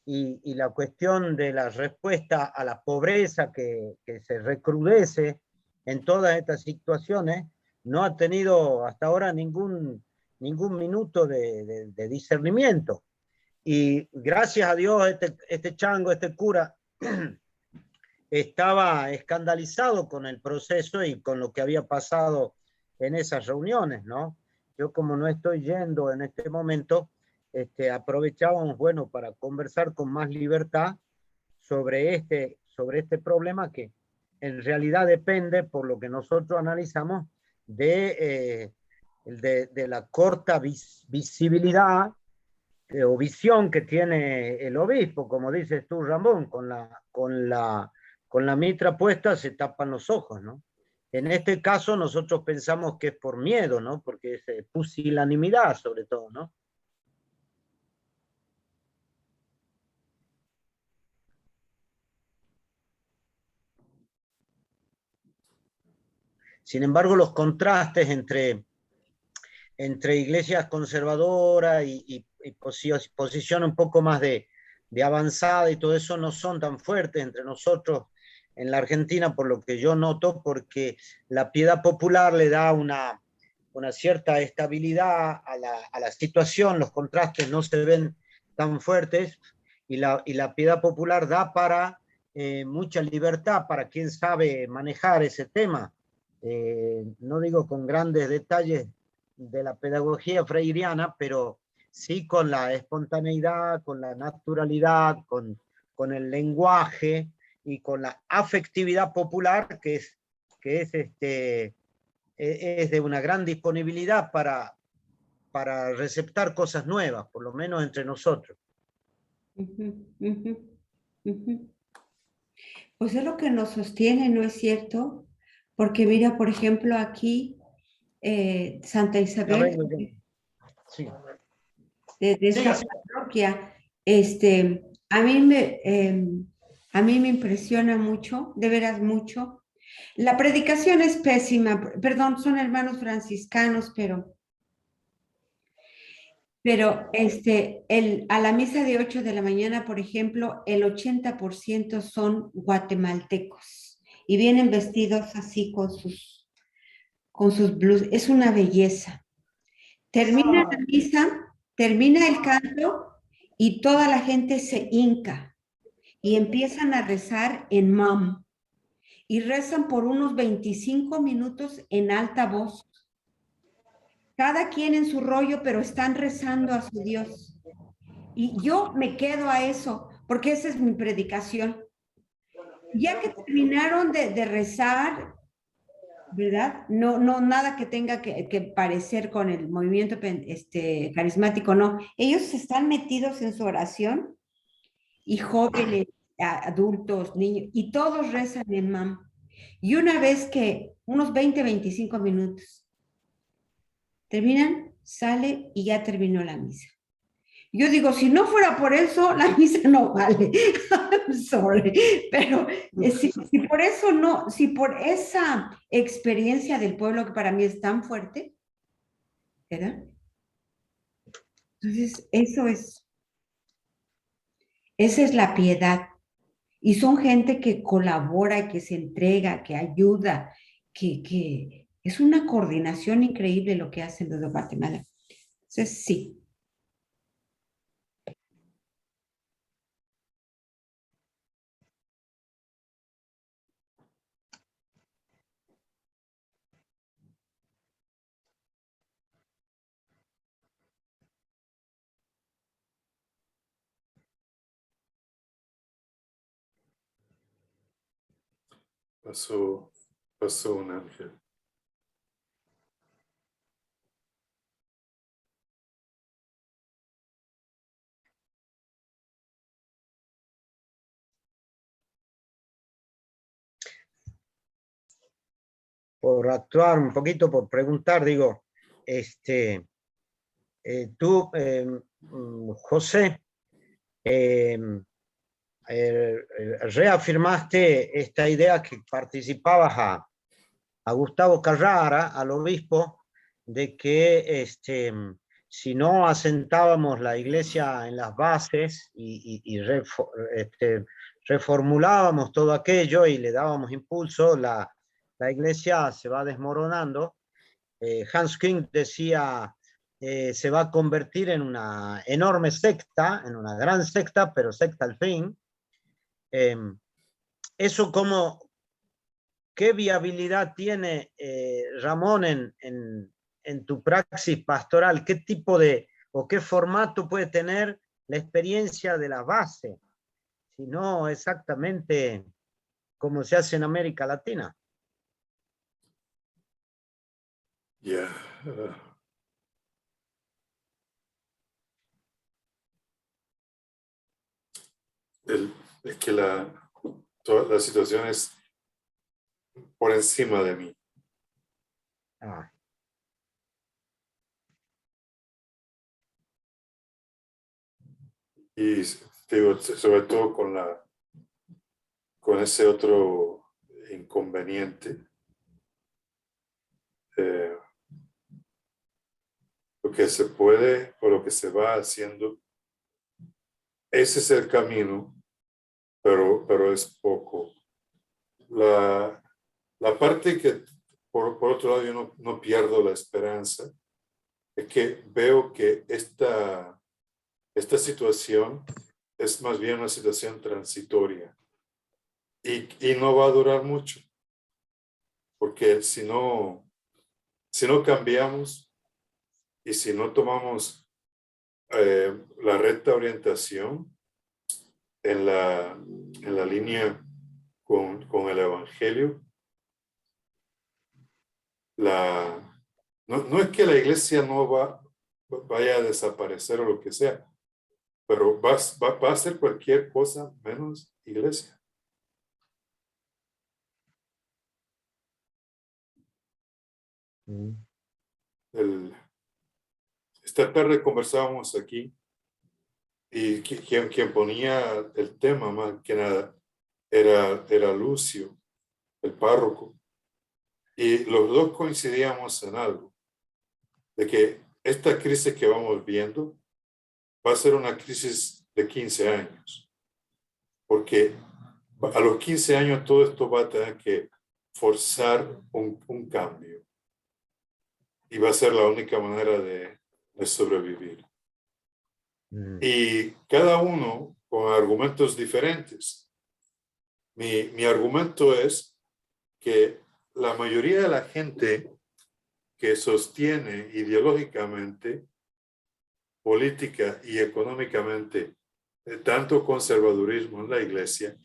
y la cuestión de la respuesta a la pobreza que se recrudece en todas estas situaciones, no ha tenido hasta ahora ningún minuto de discernimiento. Y gracias a Dios este chango, este cura, estaba escandalizado con el proceso y con lo que había pasado en esas reuniones, ¿no? Yo como no estoy yendo en este momento, aprovechábamos, bueno, para conversar con más libertad sobre este problema que en realidad depende, por lo que nosotros analizamos, de la corta visibilidad o visión que tiene el obispo, como dices tú, Ramón, con la mitra puesta se tapan los ojos, ¿no? En este caso nosotros pensamos que es por miedo, ¿no? Porque es pusilanimidad sobre todo, ¿no? Sin embargo, los contrastes entre iglesias conservadoras y posición un poco más de avanzada y todo eso no son tan fuertes entre nosotros en la Argentina, por lo que yo noto, porque la piedad popular le da una cierta estabilidad a la situación, los contrastes no se ven tan fuertes, y la piedad popular da para mucha libertad para quien sabe manejar ese tema. No digo con grandes detalles de la pedagogía freiriana, pero sí con la espontaneidad, con la naturalidad, con el lenguaje y con la afectividad popular, que es de una gran disponibilidad para receptar cosas nuevas, por lo menos entre nosotros. Pues es lo que nos sostiene, ¿no es cierto? Porque mira, por ejemplo, aquí Santa Isabel, Sí. de esta Sí. parroquia, a mí me impresiona mucho, de veras mucho. La predicación es pésima, perdón, son hermanos franciscanos, pero a la misa de 8 de la mañana, por ejemplo, el 80% son guatemaltecos y vienen vestidos así con sus blusas. Es una belleza. Termina la misa, termina el canto y toda la gente se hinca y empiezan a rezar en mam y rezan por unos 25 minutos en alta voz. Cada quien en su rollo, pero están rezando a su Dios. Y yo me quedo a eso, porque esa es mi predicación. Ya que terminaron de rezar, ¿verdad? No, nada que tenga que parecer con el movimiento carismático, no. Ellos están metidos en su oración y jóvenes, adultos, niños, y todos rezan en mam. Y una vez que unos 20, 25 minutos terminan, sale y ya terminó la misa. Yo digo, si no fuera por eso, la misa no vale. I'm sorry. Pero si por eso no, si por esa experiencia del pueblo que para mí es tan fuerte, ¿verdad? Entonces, esa es la piedad. Y son gente que colabora, que se entrega, que ayuda, que es una coordinación increíble lo que hacen los de Guatemala. Entonces, sí. Pasó un ángel. Por actuar un poquito, por preguntar, digo, tú, José, reafirmaste esta idea que participabas a Gustavo Carrara, al obispo, de que si no asentábamos la iglesia en las bases y reformulábamos todo aquello y le dábamos impulso, la iglesia se va desmoronando. Hans Küng decía, se va a convertir en una enorme secta, en una gran secta, pero secta al fin. Eso como, ¿qué viabilidad tiene, Ramón, en tu praxis pastoral? ¿Qué tipo de, o qué formato puede tener la experiencia de la base? Si no exactamente como se hace en América Latina. Yeah. Es que toda la situación es por encima de mí. Ah. Y digo, sobre todo con ese otro inconveniente. Lo que se puede o lo que se va haciendo, ese es el camino, pero es poco. La parte que, por otro lado, yo no pierdo la esperanza, es que veo que esta situación es más bien una situación transitoria y no va a durar mucho, porque si no cambiamos y si no tomamos la recta orientación en la línea con el Evangelio, no es que la iglesia no vaya a desaparecer o lo que sea, pero va a ser cualquier cosa menos iglesia. Esta tarde conversábamos aquí y quien ponía el tema más que nada era Lucio, el párroco. Y los dos coincidíamos en algo, de que esta crisis que vamos viendo va a ser una crisis de 15 años, porque a los 15 años todo esto va a tener que forzar un cambio y va a ser la única manera de sobrevivir. Y cada uno con argumentos diferentes. Mi argumento es que la mayoría de la gente que sostiene ideológicamente, política y económicamente tanto conservadurismo en la iglesia,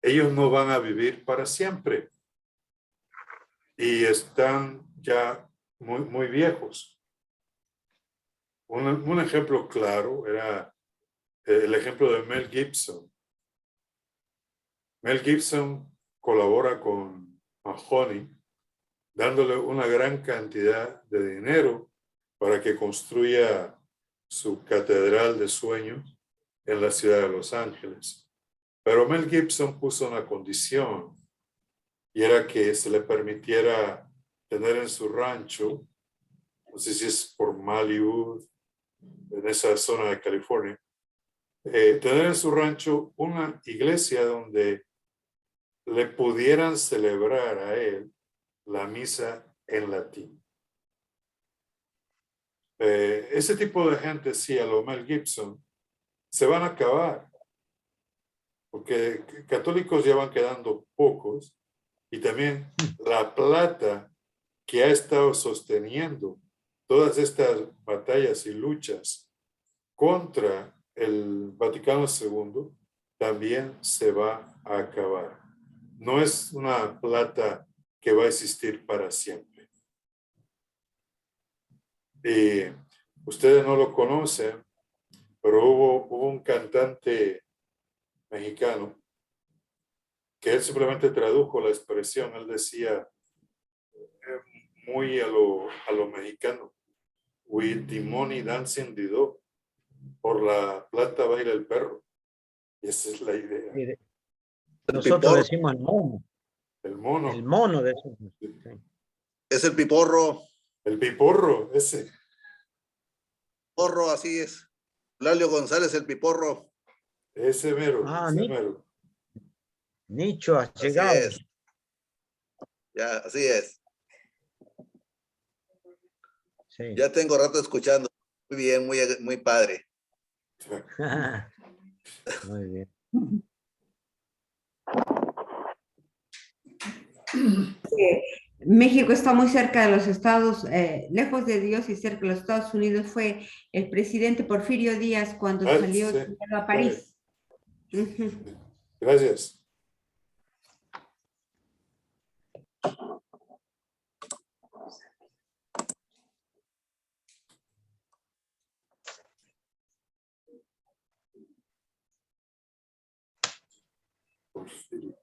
ellos no van a vivir para siempre y están ya muy viejos. Un ejemplo claro era el ejemplo de Mel Gibson. Mel Gibson colabora con Mahoney, dándole una gran cantidad de dinero para que construya su catedral de sueños en la ciudad de Los Ángeles. Pero Mel Gibson puso una condición, y era que se le permitiera tener en su rancho, no sé si es por Malibu, en esa zona de California, tener en su rancho una iglesia donde le pudieran celebrar a él la misa en latín. Ese tipo de gente, sí, a lo Mel Gibson, se van a acabar, porque católicos ya van quedando pocos, y también la plata que ha estado sosteniendo todas estas batallas y luchas contra el Vaticano II también se va a acabar. No es una plata que va a existir para siempre. Y ustedes no lo conocen, pero hubo un cantante mexicano que él simplemente tradujo la expresión. Él decía muy a lo mexicano: with the money dancing the dog. Por la plata baila el perro. Y esa es la idea. Nosotros decimos el mono. El mono. El mono de eso. Sí. Es el piporro. El piporro, ese. Porro, así es. Lalio González, el piporro. Ese mero, ese Nicho. mero. Nicho, has Así llegado. es. Ya, así es. Sí. Ya tengo rato escuchando. Muy bien, muy padre. Muy bien. México está muy cerca de los Estados, lejos de Dios y cerca de los Estados Unidos. Fue el presidente Porfirio Díaz cuando salió Sí, a París. Gracias. Porfirio.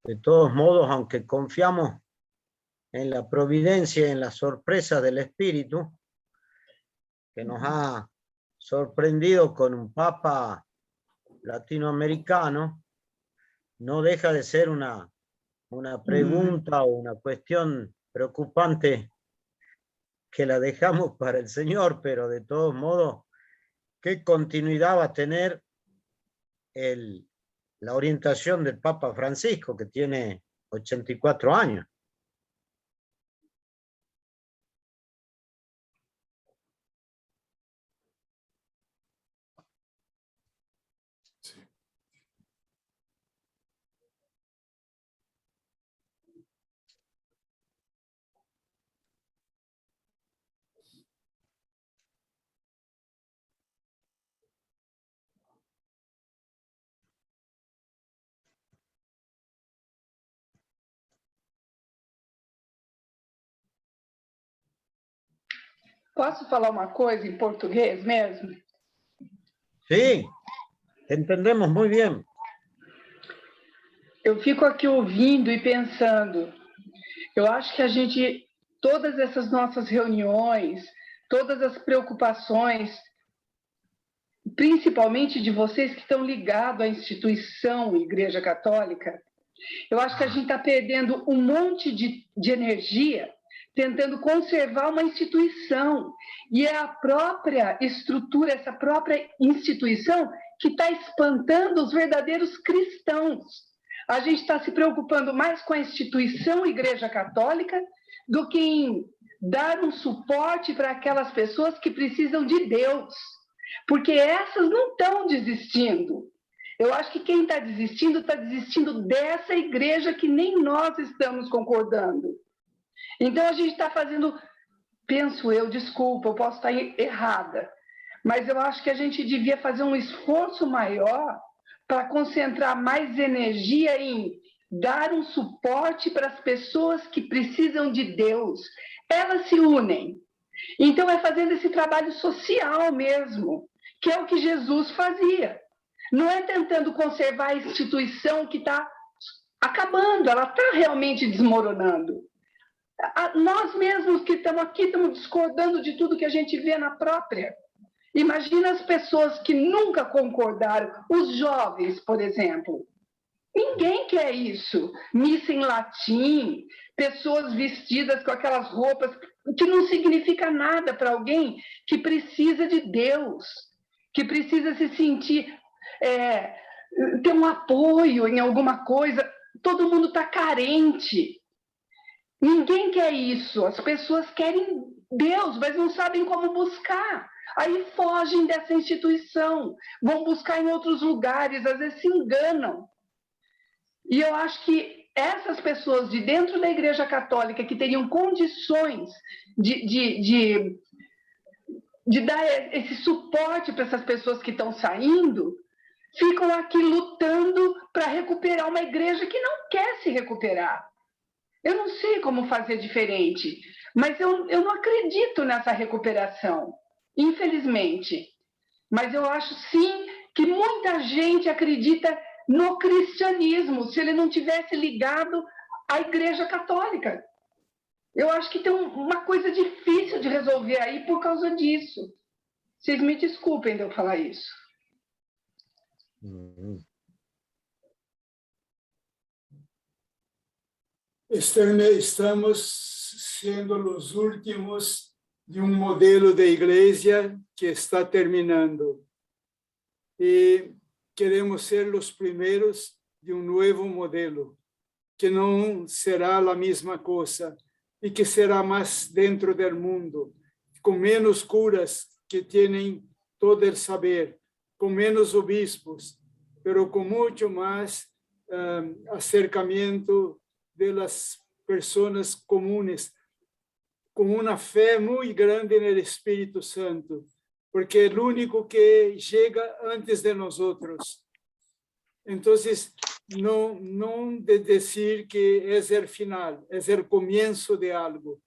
De todos modos, aunque confiamos en la providencia y en la sorpresa del Espíritu, que nos ha sorprendido con un Papa latinoamericano, no deja de ser una pregunta o una cuestión preocupante que la dejamos para el Señor, pero de todos modos, ¿qué continuidad va a tener la orientación del Papa Francisco, que tiene 84 años? Sí. Posso falar uma coisa em português mesmo? Sí, entendemos muy bien. Eu fico aqui ouvindo e pensando. Eu acho que a gente, todas essas nossas reuniões, todas as preocupações, principalmente de vocês que estão ligados à instituição Igreja Católica, eu acho que a gente está perdendo um monte de energia tentando conservar uma instituição. E é a própria estrutura, essa própria instituição que está espantando os verdadeiros cristãos. A gente está se preocupando mais com a instituição Igreja Católica do que em dar um suporte para aquelas pessoas que precisam de Deus. Porque essas não estão desistindo. Eu acho que quem está desistindo dessa igreja que nem nós estamos concordando. Então, a gente está fazendo, penso eu, desculpa, eu posso estar errada, mas eu acho que a gente devia fazer um esforço maior para concentrar mais energia em dar um suporte para as pessoas que precisam de Deus. Elas se unem. Então, é fazendo esse trabalho social mesmo, que é o que Jesus fazia. Não é tentando conservar a instituição que está acabando, ela está realmente desmoronando. Nós mesmos que estamos aqui estamos discordando de tudo que a gente vê na própria. Imagina as pessoas que nunca concordaram, os jovens, por exemplo. Ninguém quer isso. Missa em latim, pessoas vestidas com aquelas roupas que não significa nada para alguém que precisa de Deus, que precisa se sentir, ter um apoio em alguma coisa. Todo mundo está carente. Ninguém quer isso. As pessoas querem Deus, mas não sabem como buscar. Aí fogem dessa instituição, vão buscar em outros lugares, às vezes se enganam. E eu acho que essas pessoas de dentro da Igreja Católica que teriam condições de dar esse suporte para essas pessoas que estão saindo, ficam aqui lutando para recuperar uma igreja que não quer se recuperar. Eu não sei como fazer diferente, mas eu não acredito nessa recuperação, infelizmente. Mas eu acho, sim, que muita gente acredita no cristianismo, se ele não tivesse ligado à Igreja Católica. Eu acho que tem uma coisa difícil de resolver aí por causa disso. Vocês me desculpem de eu falar isso. Estamos siendo los últimos de un modelo de iglesia que está terminando. Y queremos ser los primeros de un nuevo modelo, que no será la misma cosa y que será más dentro del mundo, con menos curas que tienen todo el saber, con menos obispos, pero con mucho más acercamiento de las personas comunes, con una fe muy grande en el Espíritu Santo, porque es el único que llega antes de nosotros. Entonces, no de decir que es el final, es el comienzo de algo.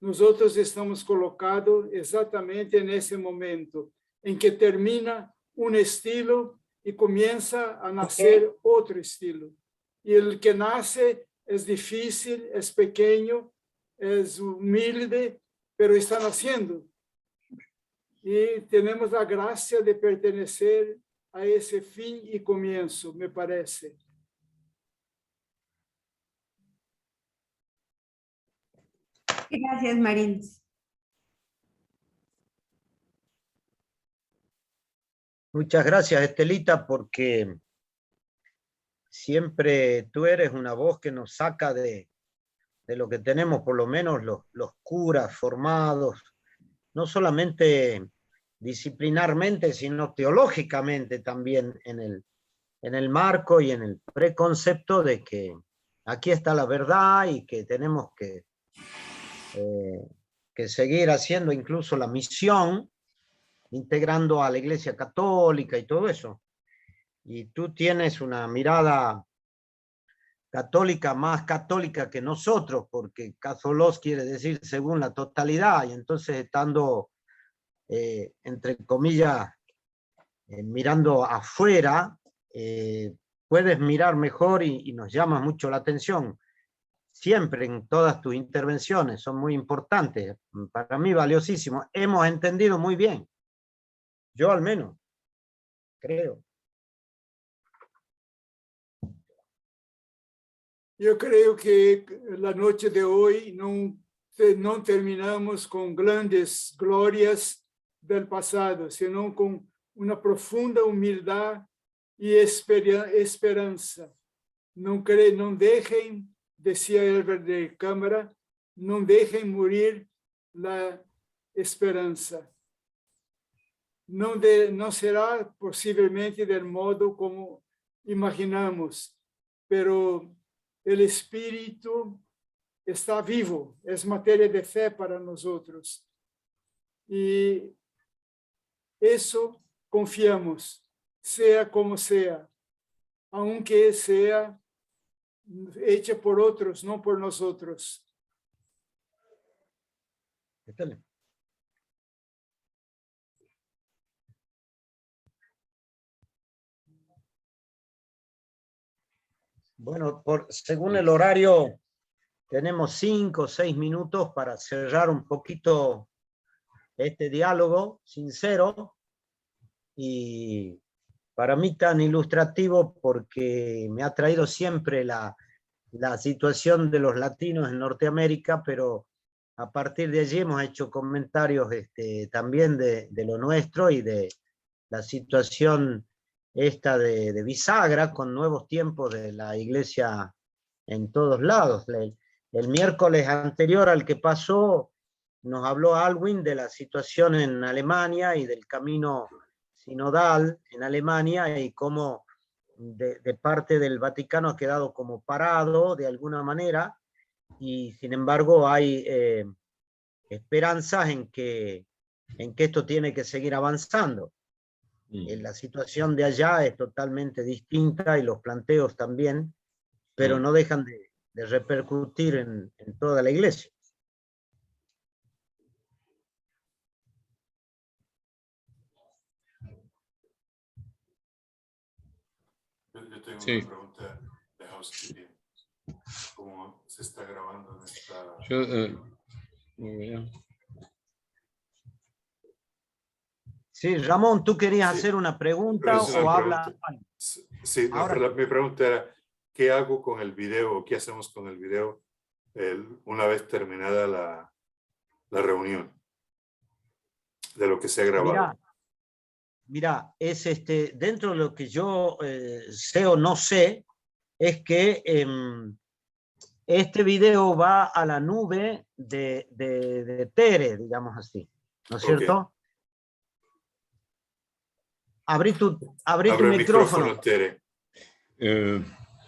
Nosotros estamos colocados exactamente en ese momento, en que termina un estilo y comienza a nacer otro estilo. Y el que nace es difícil, es pequeño, es humilde, pero está naciendo. Y tenemos la gracia de pertenecer a ese fin y comienzo, me parece. Gracias, Marín. Muchas gracias, Estelita, porque siempre tú eres una voz que nos saca de lo que tenemos, por lo menos los curas formados, no solamente disciplinarmente, sino teológicamente también en el marco y en el preconcepto de que aquí está la verdad y que tenemos que seguir haciendo incluso la misión, integrando a la Iglesia Católica y todo eso. Y tú tienes una mirada católica, más católica que nosotros, porque cathólos quiere decir según la totalidad, y entonces estando, entre comillas, mirando afuera, puedes mirar mejor y nos llama mucho la atención. Siempre en todas tus intervenciones son muy importantes, para mí valiosísimo. Hemos entendido muy bien, yo al menos, creo. Yo creo que la noche de hoy no terminamos con grandes glorias del pasado, sino con una profunda humildad y esperanza. No dejen, decía Herbert de Câmara, no dejen morir la esperanza. No será posiblemente del modo como imaginamos, pero el Espíritu está vivo, es materia de fe para nosotros. Y eso confiamos, sea como sea, aunque sea hecha por otros, no por nosotros. Bueno, según el horario, tenemos 5 o 6 minutos para cerrar un poquito este diálogo sincero y para mí tan ilustrativo porque me ha traído siempre la situación de los latinos en Norteamérica, pero a partir de allí hemos hecho comentarios también de lo nuestro y de la situación esta de bisagra con nuevos tiempos de la iglesia en todos lados. El miércoles anterior al que pasó nos habló Alwin de la situación en Alemania y del camino sinodal en Alemania y cómo de parte del Vaticano ha quedado como parado de alguna manera y sin embargo hay esperanzas en que esto tiene que seguir avanzando. La situación de allá es totalmente distinta y los planteos también, pero no dejan de repercutir en toda la iglesia. Yo tengo Sí. una pregunta de housekeeping. ¿Cómo se está grabando en esta? Muy bien. Sí, Ramón, ¿tú querías Sí, hacer una pregunta pero es una o habla? pregunta. Sí, Ahora, mi pregunta era, ¿qué hago con el video o qué hacemos con el video una vez terminada la reunión de lo que se ha grabado? mira, es dentro de lo que yo sé o no sé, es que este video va a la nube de Tere, digamos así, ¿no es cierto? Abrí tu Abre el micrófono. Tere.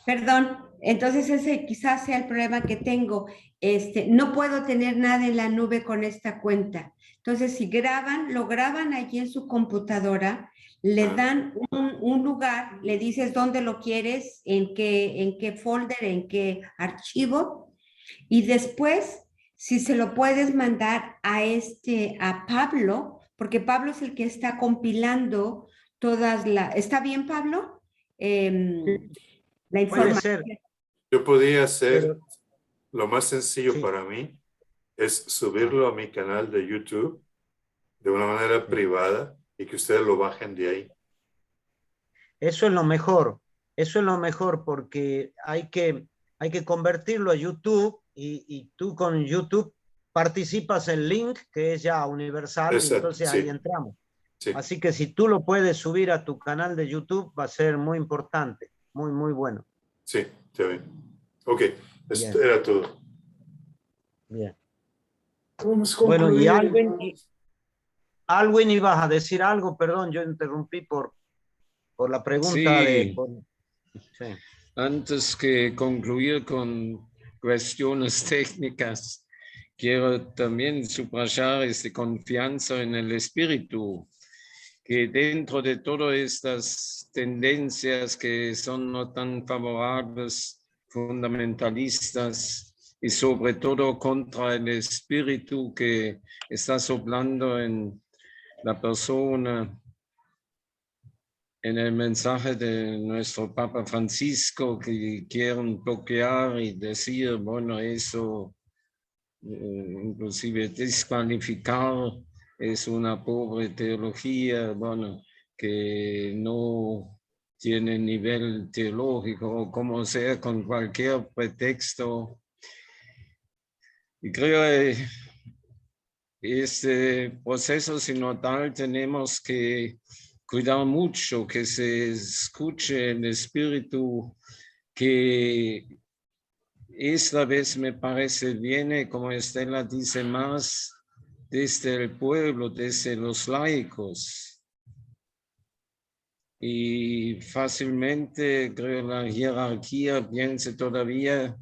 Perdón, entonces ese quizás sea el problema que tengo. No puedo tener nada en la nube con esta cuenta. Entonces, si graban, lo graban allí en su computadora, le dan un lugar, le dices dónde lo quieres, en qué folder, en qué archivo, y después, si se lo puedes mandar a Pablo, porque Pablo es el que está compilando todas las... ¿Está bien, Pablo? La Puede información. ser. Yo podría hacer, Pero, lo más sencillo sí, para mí es subirlo a mi canal de YouTube de una manera privada y que ustedes lo bajen de ahí. eso es lo mejor. Eso es lo mejor porque hay que convertirlo a YouTube y tú con YouTube participas en Link, que es ya universal, y Exacto, entonces sí, ahí entramos. sí, Así que si tú lo puedes subir a tu canal de YouTube, va a ser muy importante, muy, muy bueno. sí, está bien. Ok, esto Bien. era todo. Bien. Vamos a Bueno, y concluir. Alwin, ibas a decir algo, perdón, yo interrumpí por la pregunta Sí. Sí. Antes que concluir con cuestiones técnicas, quiero también subrayar esta confianza en el espíritu, que dentro de todas estas tendencias que son no tan favorables, fundamentalistas, y sobre todo contra el espíritu que está soplando en la persona, en el mensaje de nuestro Papa Francisco, que quieren bloquear y decir, bueno, eso inclusive descalificar es una pobre teología, bueno, que no tiene nivel teológico o como sea, con cualquier pretexto. Y creo que este proceso sinodal tenemos que cuidar mucho, que se escuche el espíritu que esta vez me parece viene, como Estela dice, más desde el pueblo, desde los laicos. y fácilmente, creo, la jerarquía piense todavía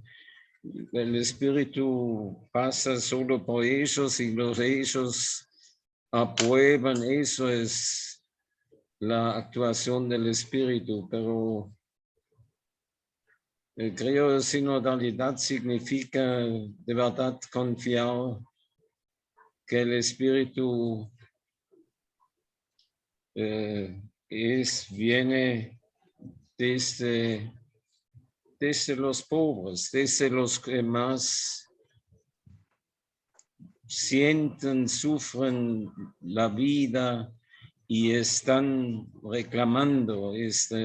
el Espíritu pasa solo por ellos y ellos aprueban, eso es la actuación del Espíritu, pero creo que sinodalidad significa de verdad confiar que el Espíritu viene desde los pobres, desde los que más sienten, sufren la vida y están reclamando esta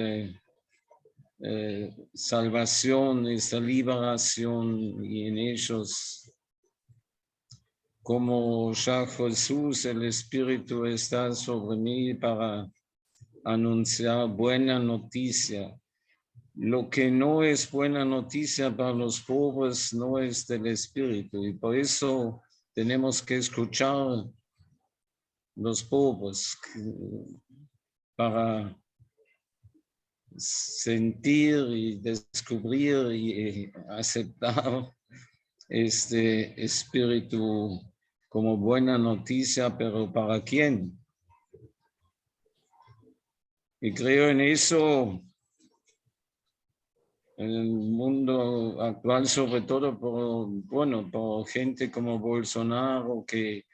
salvación, esta liberación, y en ellos, como ya Jesús, el Espíritu está sobre mí para anunciar buena noticia. Lo que no es buena noticia para los pobres no es del Espíritu, y por eso tenemos que escuchar los pobres para sentir y descubrir y aceptar este Espíritu como buena noticia, pero ¿para quién? Y creo en eso. En el mundo actual, sobre todo por gente como Bolsonaro, que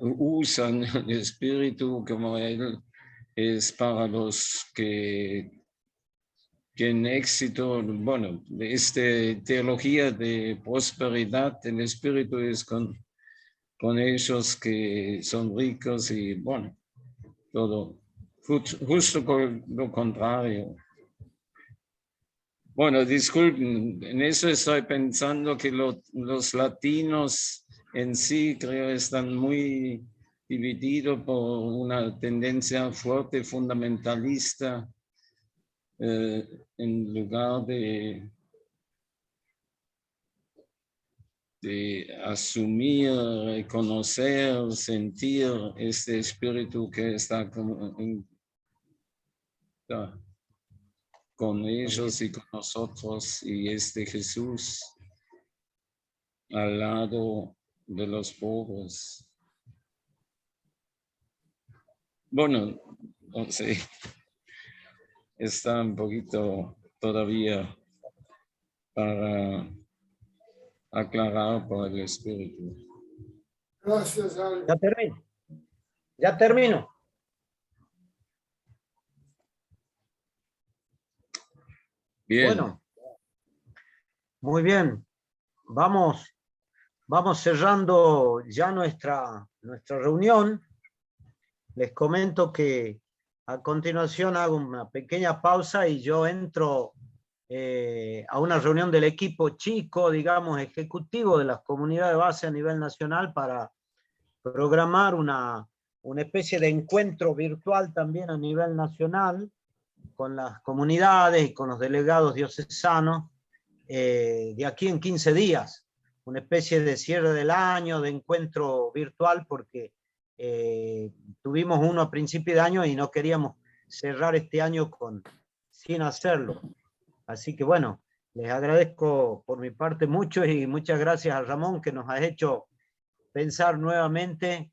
usan el espíritu como él es para los que tienen éxito. Bueno, esta teología de prosperidad, el espíritu es con ellos que son ricos y bueno, todo. Justo lo contrario. Bueno, disculpen, en eso estoy pensando que los latinos en sí, creo, están muy divididos por una tendencia fuerte, fundamentalista, en lugar de asumir, reconocer, sentir este espíritu que está con ellos y con nosotros, y este Jesús al lado de los pobres. Bueno, no sé, está un poquito todavía para aclarar por el Espíritu. Gracias, Ale. Ya termino. Bien. Bueno, muy bien. Vamos cerrando ya nuestra reunión. Les comento que a continuación hago una pequeña pausa y yo entro a una reunión del equipo chico, digamos, ejecutivo de las comunidades de base a nivel nacional para programar una especie de encuentro virtual también a nivel nacional con las comunidades y con los delegados diocesanos de aquí en 15 días, una especie de cierre del año, de encuentro virtual, porque tuvimos uno a principio de año y no queríamos cerrar este año sin hacerlo. Así que bueno, les agradezco por mi parte mucho y muchas gracias a Ramón, que nos ha hecho pensar nuevamente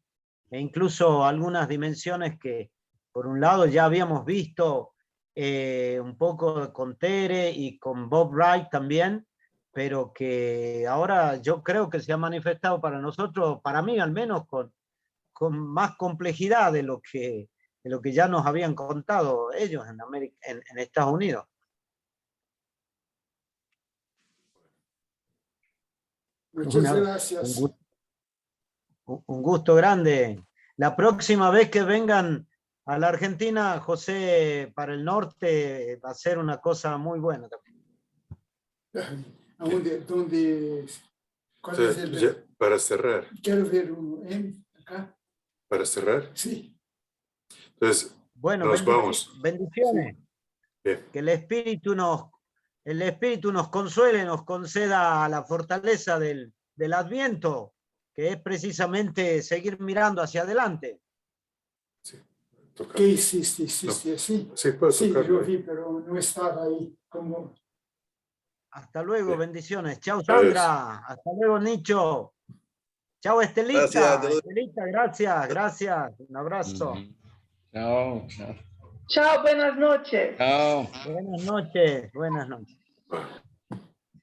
e incluso algunas dimensiones que por un lado ya habíamos visto un poco con Tere y con Bob Wright también, pero que ahora yo creo que se ha manifestado para nosotros, para mí al menos, con más complejidad de lo que ya nos habían contado ellos en Estados Unidos. Muchas gracias. Un gusto grande. La próxima vez que vengan a la Argentina, José, para el norte, va a ser una cosa muy buena también. ¿Cuál es el Ya, para cerrar. Quiero ver acá. ¿Para cerrar? Sí. Entonces, bueno, nos vamos. Bendiciones. Bien. Que el Espíritu nos consuele, nos conceda la fortaleza del Adviento que es precisamente seguir mirando hacia adelante. Tocar. ¿Qué hiciste? No. ¿Hiciste así? Sí, puedes Sí, tocarlo. yo vi, pero no estaba ahí. Como... Hasta luego, Sí. bendiciones. Chao, Sandra. Hasta luego, Nicho. Chao, Estelita. Gracias, Estelita, gracias, gracias. Un abrazo. Chao, chao. Chao, buenas noches. Chao. Buenas noches, buenas noches.